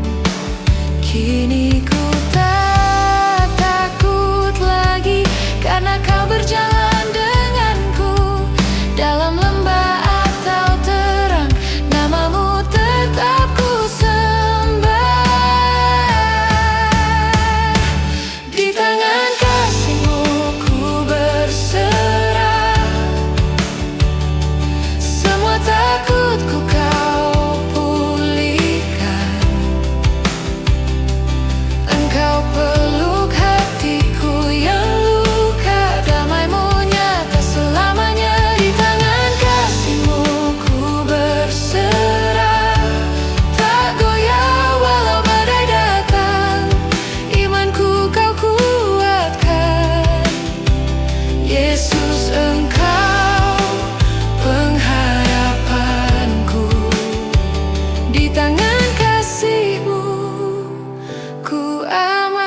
Kini ku tak takut lagi, karena Kau berjalan denganku. Dalam lembah atau terang, nama-Mu tetap ku sembah. Di tangan kasih-Mu ku berserah, semua takutku Kau pulihkan. Engkau peluk hatiku yang luka, damai-Mu nyata selamanya. Di tangan kasih-Mu ku berserah, tak goyah walau badai datang. Imanku Kau kuatkan, Yesus Engkau pengharapanku. Di tangan kasih-Mu ku aman.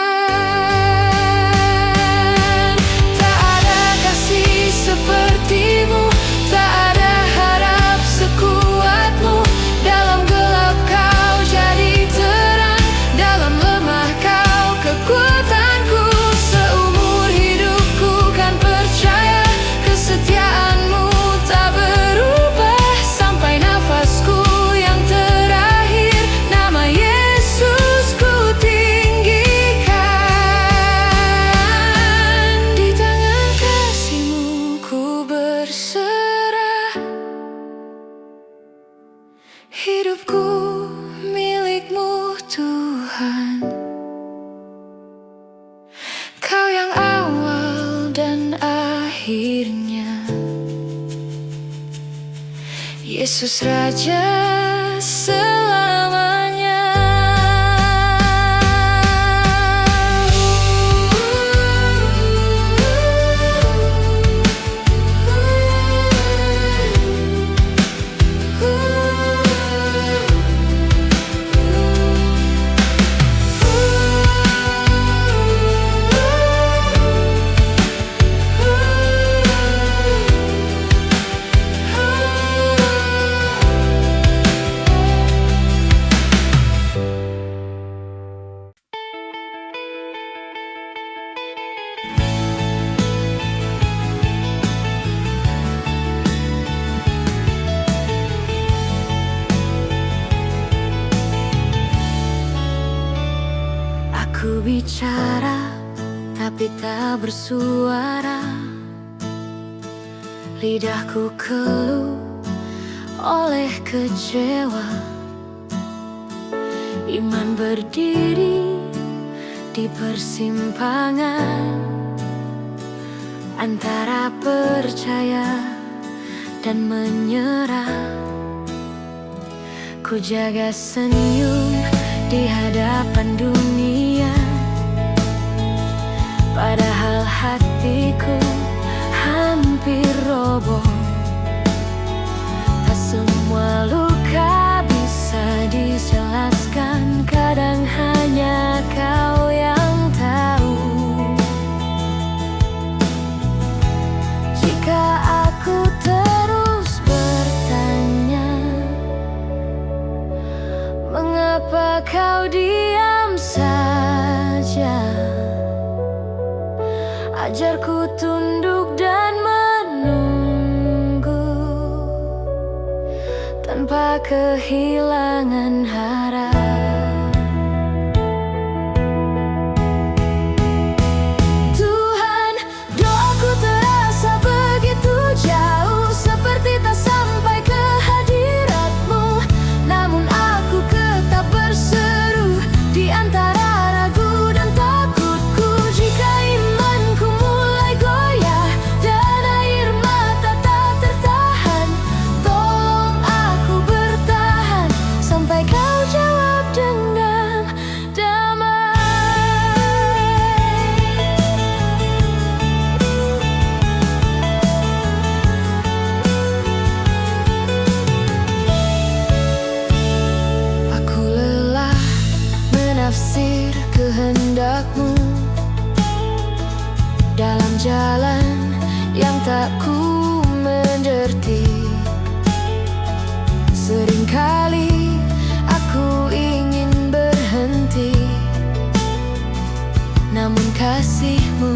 Tak ada kasih seperti-Mu, tak ada harap sekuat-Mu. Dalam gelap Kau jadi terang, dalam lemah Kau kekuatanku. Seumur hidupku kan percaya, kesetiaan-Mu tak berubah sampai nafasku yang terakhir. Nama Yesus ku tinggikan. Di tangan kasih-Mu ku berserah, hidupku milik-Mu Tuhan. Kau yang awal dan akhirnya, Yesus Raja selamanya. tapi tak bersuara. Lidahku keluh oleh kecewa. Iman berdiri di persimpangan antara percaya dan menyerah. Ku jaga senyum di hadapan dunia, padahal hatiku hampir roboh. Tak semua luka bisa dijelaskan, kadang hanya kau yang tahu. Jika aku terus bertanya, mengapa kau diam saja? Ajarku tunduk dan menunggu tanpa kehilangan harap. Tuhan, doaku terasa begitu jauh, seperti tak sampai ke hadirat-Mu. Namun aku tetap berseru di antara ragu dan takutku. Jika imanku mulai goyah dan air mata tak tertahan, tolong aku bertahan sampai kau jawab dengan damai. Aku lelah menafsir kehendak-Mu dalam jalan yang tak ku mengerti. Seringkali aku ingin berhenti, namun kasih-Mu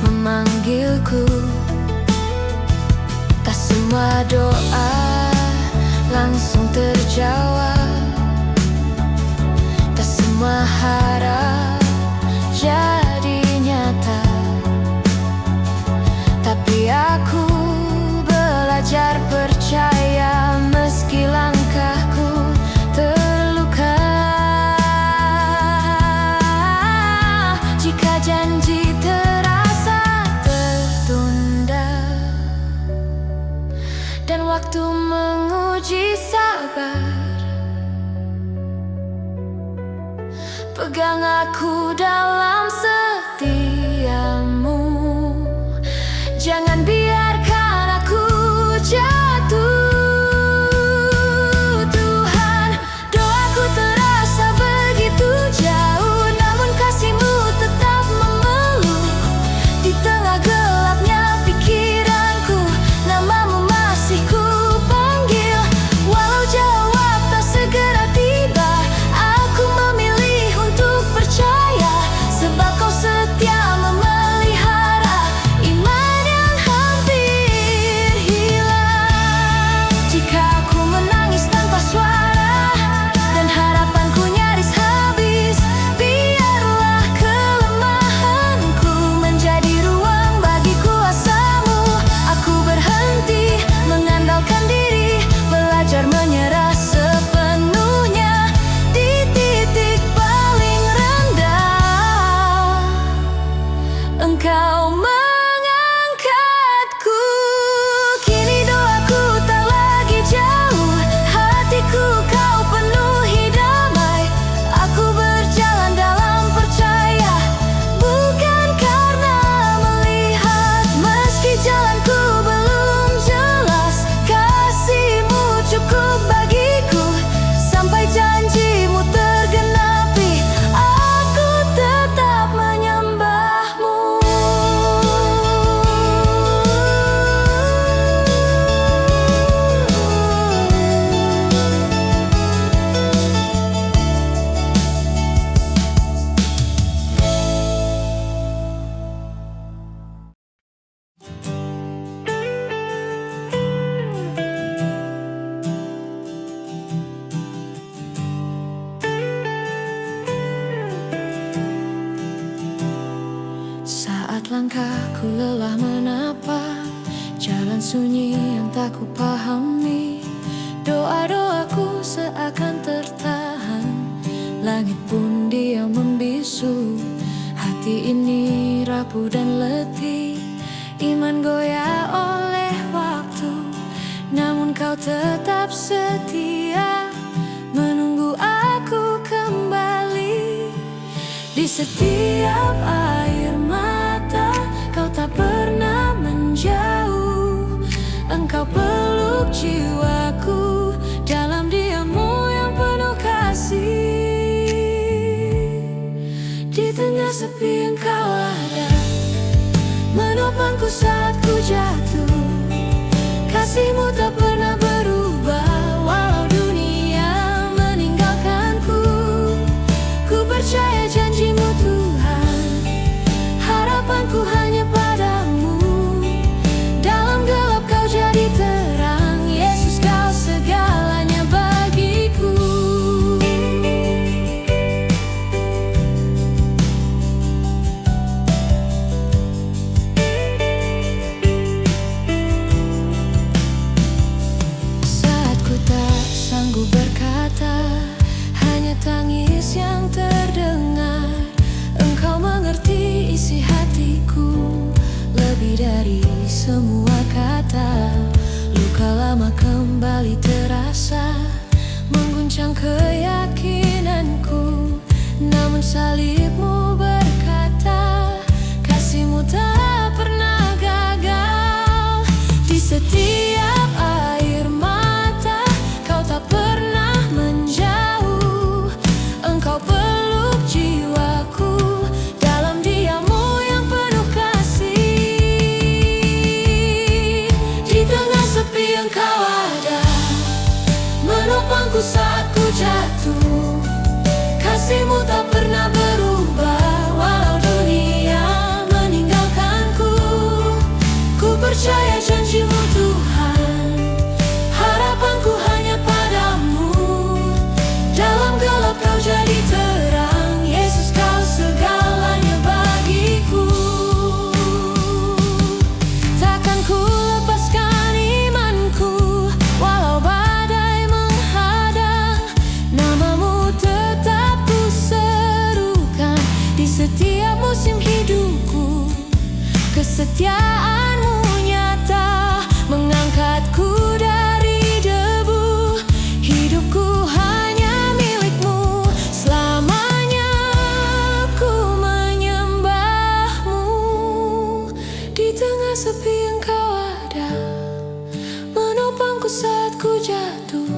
memanggilku. Tak semua doa langsung terjawab, tak semua harap jadi nyata. Tapi aku belajar percaya meski langkahku terluka. Jika janji terasa tertunda dan waktu menguji sabar, pegang aku dalam setia-Mu. Jangan biarkan aku jatuh. Tuhan, doaku terasa begitu jauh, namun kasih-Mu tetap memeluk. Di tengah gelapnya pikiranku, nama-Mu masih ku panggil. Walau jawab tak segera tiba, aku memilih untuk percaya Selangkahku lelah menapa jalan sunyi yang tak ku pahami. Doa-doaku seakan tertahan, langit pun diam membisu. Hati ini rapuh dan letih, iman goyah oleh waktu. Namun kau tetap setia, menunggu aku kembali. Di setiap air mata kau tak pernah menjauh. Engkau peluk jiwaku dalam diammu yang penuh kasih. Di tengah sepi engkau ada, menopangku saat ku jatuh. Kasihmu tak pernah berubah, walau dunia meninggalkanku. Ku percaya janjimu Tuhan, harapanku hanya padamu. Dalam gelap kau jadi terang, Yesus kau segalanya bagiku. Saat ku tak sanggup berkata, hanya tangis yang terdengar. Engkau mengerti isi hatiku lebih dari semua kata. Luka lama kembali terasa, mengguncang keyakinanku. Namun salibmu berkata, kasihmu tak pernah gagal. Di setiap air mata kau tak pernah menjauh. Engkau peluk jiwaku dalam diammu yang penuh kasih. Di tengah sepi engkau ada, menopangku saat ku jatuh. Kasihmu tak pernah berubah, walau dunia meninggalkanku. Ku percaya janjimu Tuhan, harapanku hanya padamu. Dalam gelap kau jadi terang, Yesus kau segalanya bagiku. Takkan ku lepaskan imanku, walau badai menghadang. Namamu tetap ku serukan di setiap musim hidupku. Kesetiaanmu nyata, mengangkatku dari debu. Hidupku hanya milikmu, selamanya ku menyembahmu. Di tengah sepi engkau ada, menopangku saat ku jatuh.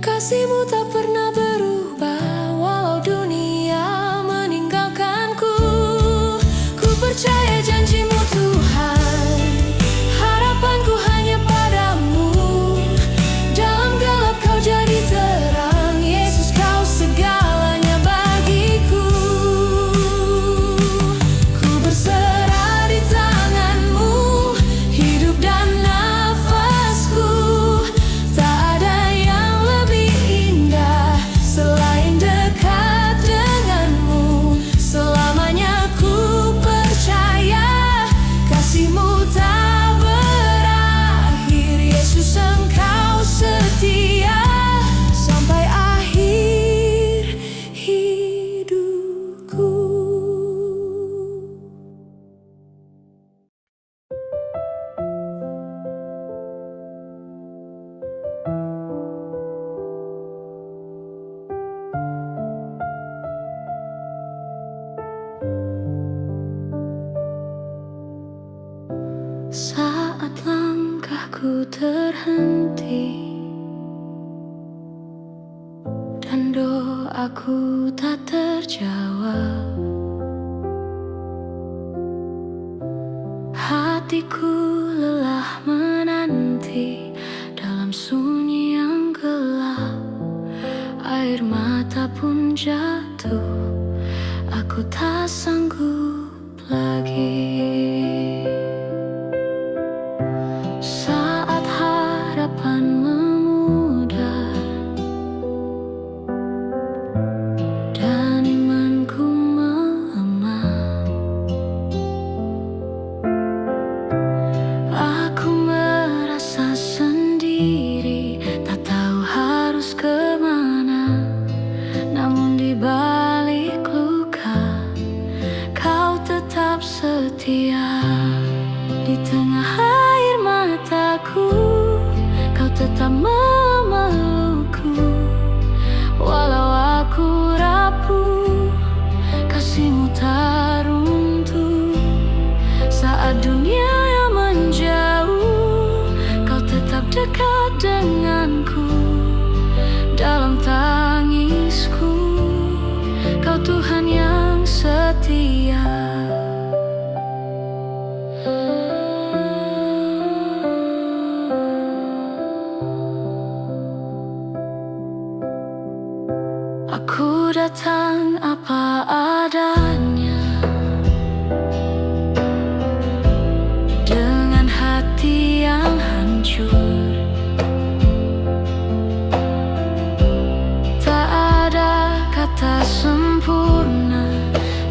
Kasihmu tak pernah berubah, walau dunia meninggalkanku. Ku percaya janjimu Tuhan, harapanku hanya padamu. Dalam gelap kau jadi terang, Yesus kau segalanya bagiku. Ku berserah di tanganmu, hidup dan nafasku. Tak ada yang lebih indah selain dekat denganmu. Selamanya ku percaya kasihmu tak berakhir. Yesus engkau setia sampai akhir hidupku. Saat langkahku terhenti dan doaku tak terjawab, hatiku lelah menanti dalam sunyi yang gelap. Air mata pun jatuh, aku tak sanggup lagi. Saat harapan memudar dan imanku melemah, tetap memelukku. Walau aku rapuh, kasih-Mu tak runtuh. Saat dunia yang menjauh, Kau tetap dekat denganku. Dalam tangisku, Kau Tuhan yang setia. Aku datang apa adanya, dengan hati yang hancur. Tak ada kata sempurna,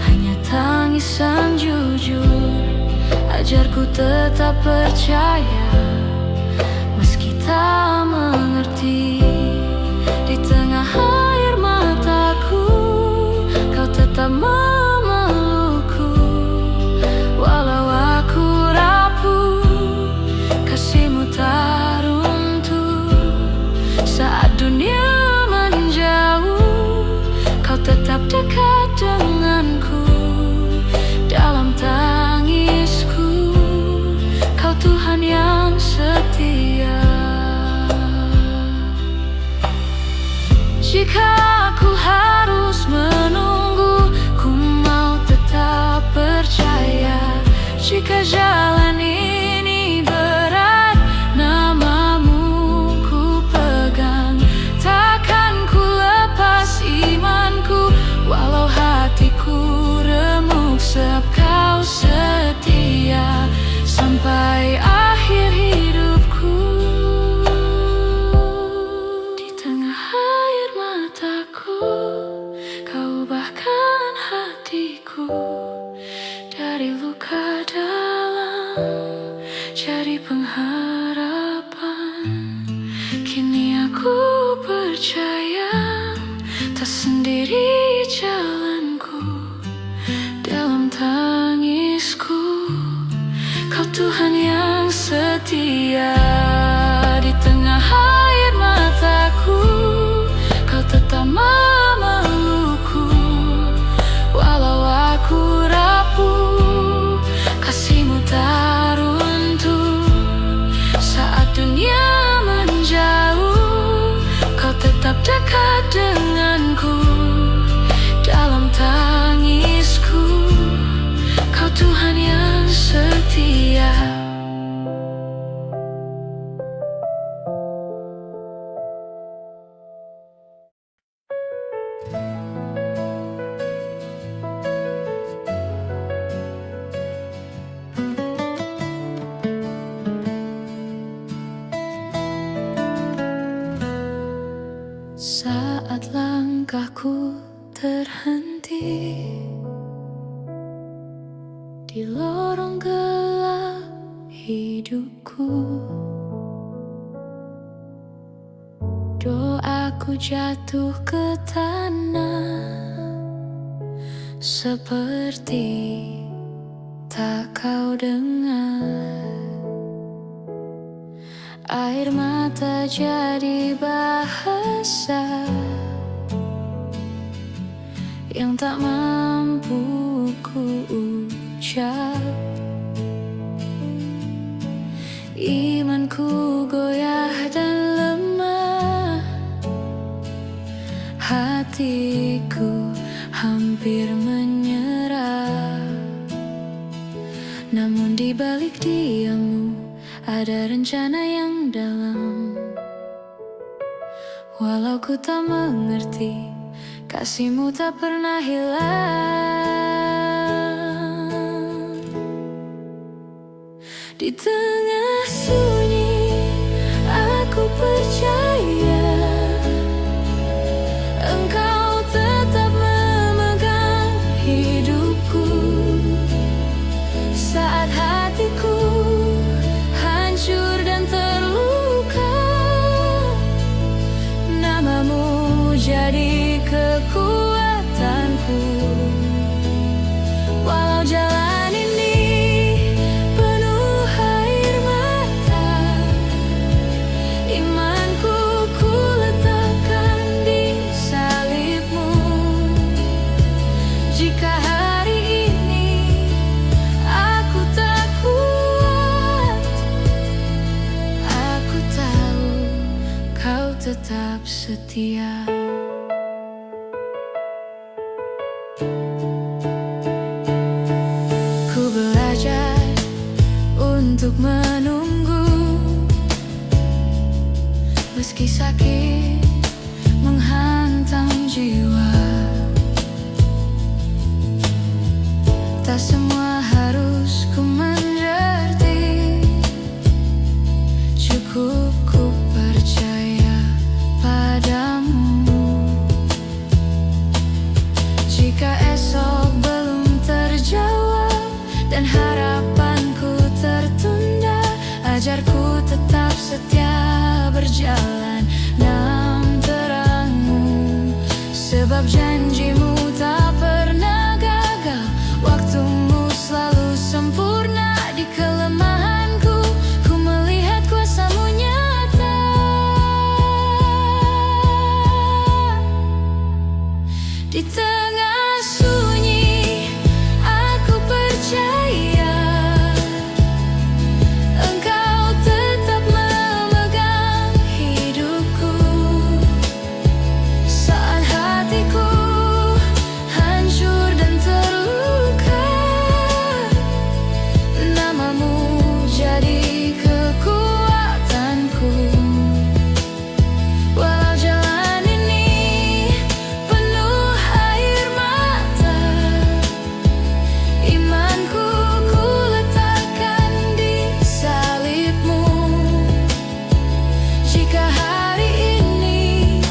hanya tangisan jujur. Ajarku tetap percaya, meski tak mengerti. Di tengah air mataku, Kau tetap memelukku. Walau aku rapuh, kasih-Mu tak runtuh. Saat dunia menjauh, Kau tetap dekat denganku. Dalam tangisku, Kau Tuhan yang setia. Jika aku harus menunggu, ku mau tetap percaya. Jika jalan ini berat, nama-Mu ku pegang. Takkan ku lepas imanku, walau hatiku remuk. Sebab Kau setia sampai akhir hidupku. Di tengah air mataku, Kau ubahkan hatiku. Dari luka dalam jadi pengharapan. Kini aku percaya, tak sendiri jalanku. Dalam tangisku, Kau Tuhan yang setia. Di tengah air mataku, Kau tetap memelukku. Walau aku rapuh, kasih-Mu tak runtuh. Saat dunia menjauh, Kau tetap dekat denganku. Dalam tangisku, Kau Tuhan yang setia. Saat langkahku terhenti di lorong gelap hidupku, doaku jatuh ke tanah, seperti tak Kau dengar. Air mata jadi bahasa yang tak mampu ku ucap. Imanku goyah dan lemah, hatiku hampir menyerah. Namun di balik diam-Mu ada rencana yang dalam. Walau ku tak mengerti, kasih-Mu tak pernah hilang. Di tengah sunyi, aku percaya Engkau tetap memegang hidupku. Saat hatiku hancur dan terluka, nama-Mu jadi kekuatanku. Walau jalan ini penuh air mata, setia. Ku belajar untuk menunggu, meski sakit menghantam jiwa. Tak semua harus ku mengerti, cukup ku percaya padamu. Jika esok belum terjawab dan harapanku tertunda, ajarku tetap setia berjalan dalam terangmu. Sebab janjimu tak pernah gagal, waktumu selalu sempurna. Di kelemahanku, ku melihat kuasamu nyata. Di tengah sunyi, aku percaya Engkau tetap memegang hidupku. Saat hatiku hancur dan terluka, namamu jadi kekuatanku. Walau jalan ini penuh air mata, imanku ku letakkan di salibmu. Jika hari ini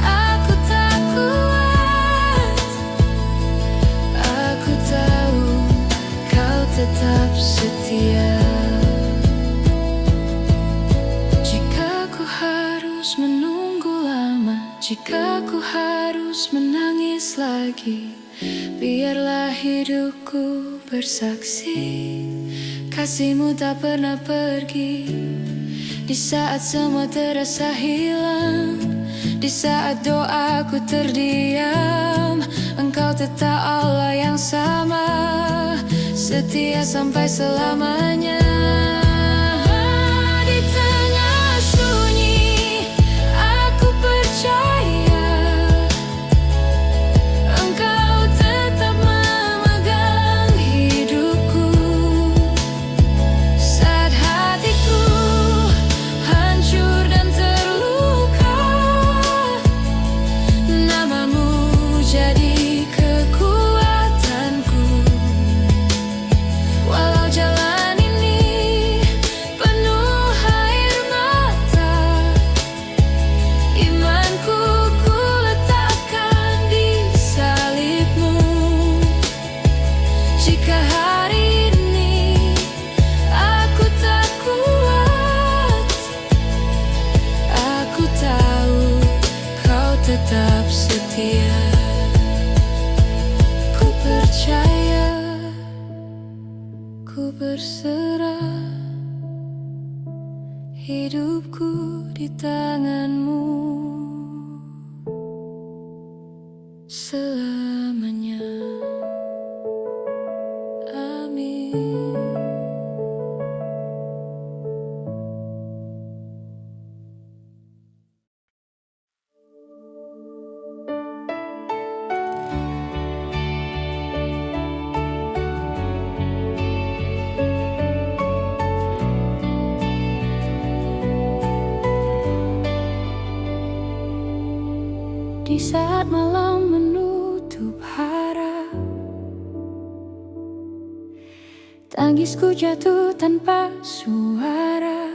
aku tak kuat, aku tahu kau tetap setia. Jika ku harus menunggu lama, jika ku harus menangis lagi, biarlah hidupku bersaksi, kasihmu tak pernah pergi. Di saat semua terasa hilang, di saat doaku terdiam, Engkau tetap Allah yang sama, setia sampai selamanya. Di tengah sunyi, aku percaya Engkau tetap memegang hidupku. Saat hatiku hancur dan terluka, namamu jadi kekuatanku. Walau jalan ini penuh air mata, imanku ku letakkan di salibmu. Jika hari ini aku tak kuat, aku tahu kau tetap setia. Ku percaya, ku berserah, hidupku di tanganmu selamanya. Amin. Di saat malam menutup harap, tangisku jatuh tanpa suara.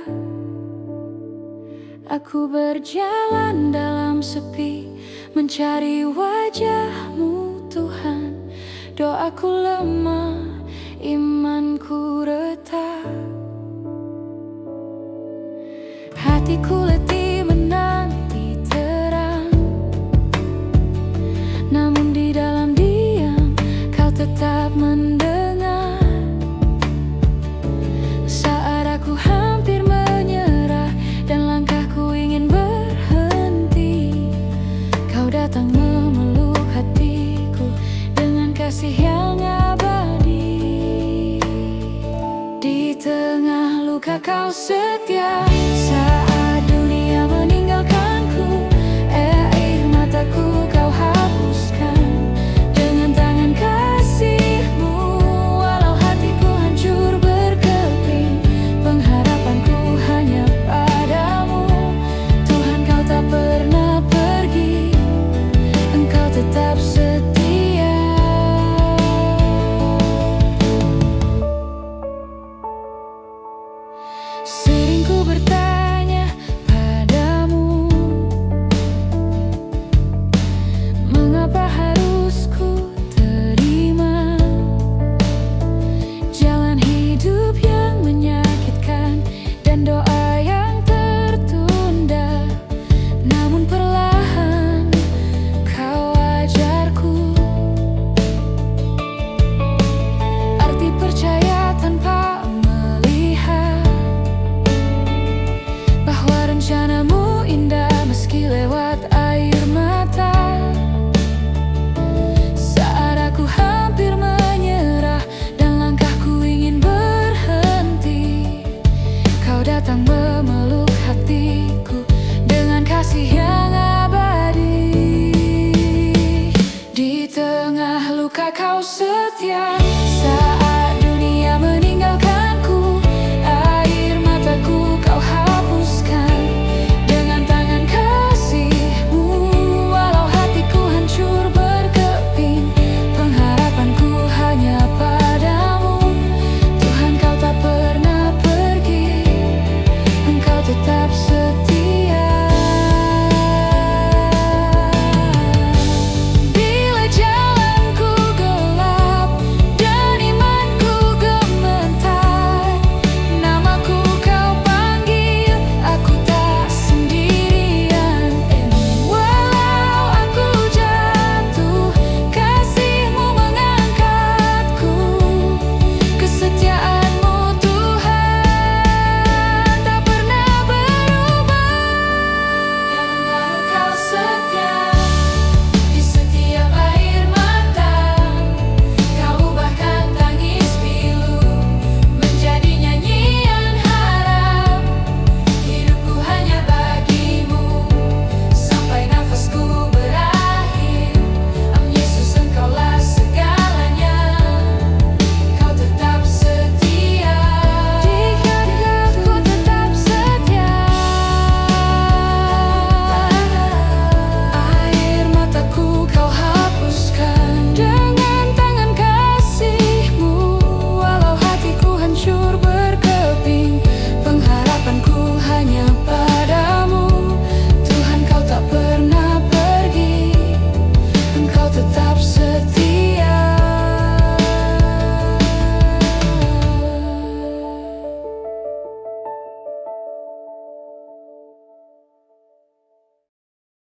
Aku berjalan dalam sepi, mencari wajah-Mu Tuhan. Doaku lemah, imanku retak, hatiku letih menanti terang. Namun di dalam diam, Kau tetap mendengar. Saat aku hampir menyerah dan langkahku ingin berhenti, Kau datang memeluk hatiku dengan kasih yang abadi. Di tengah luka Kau setia.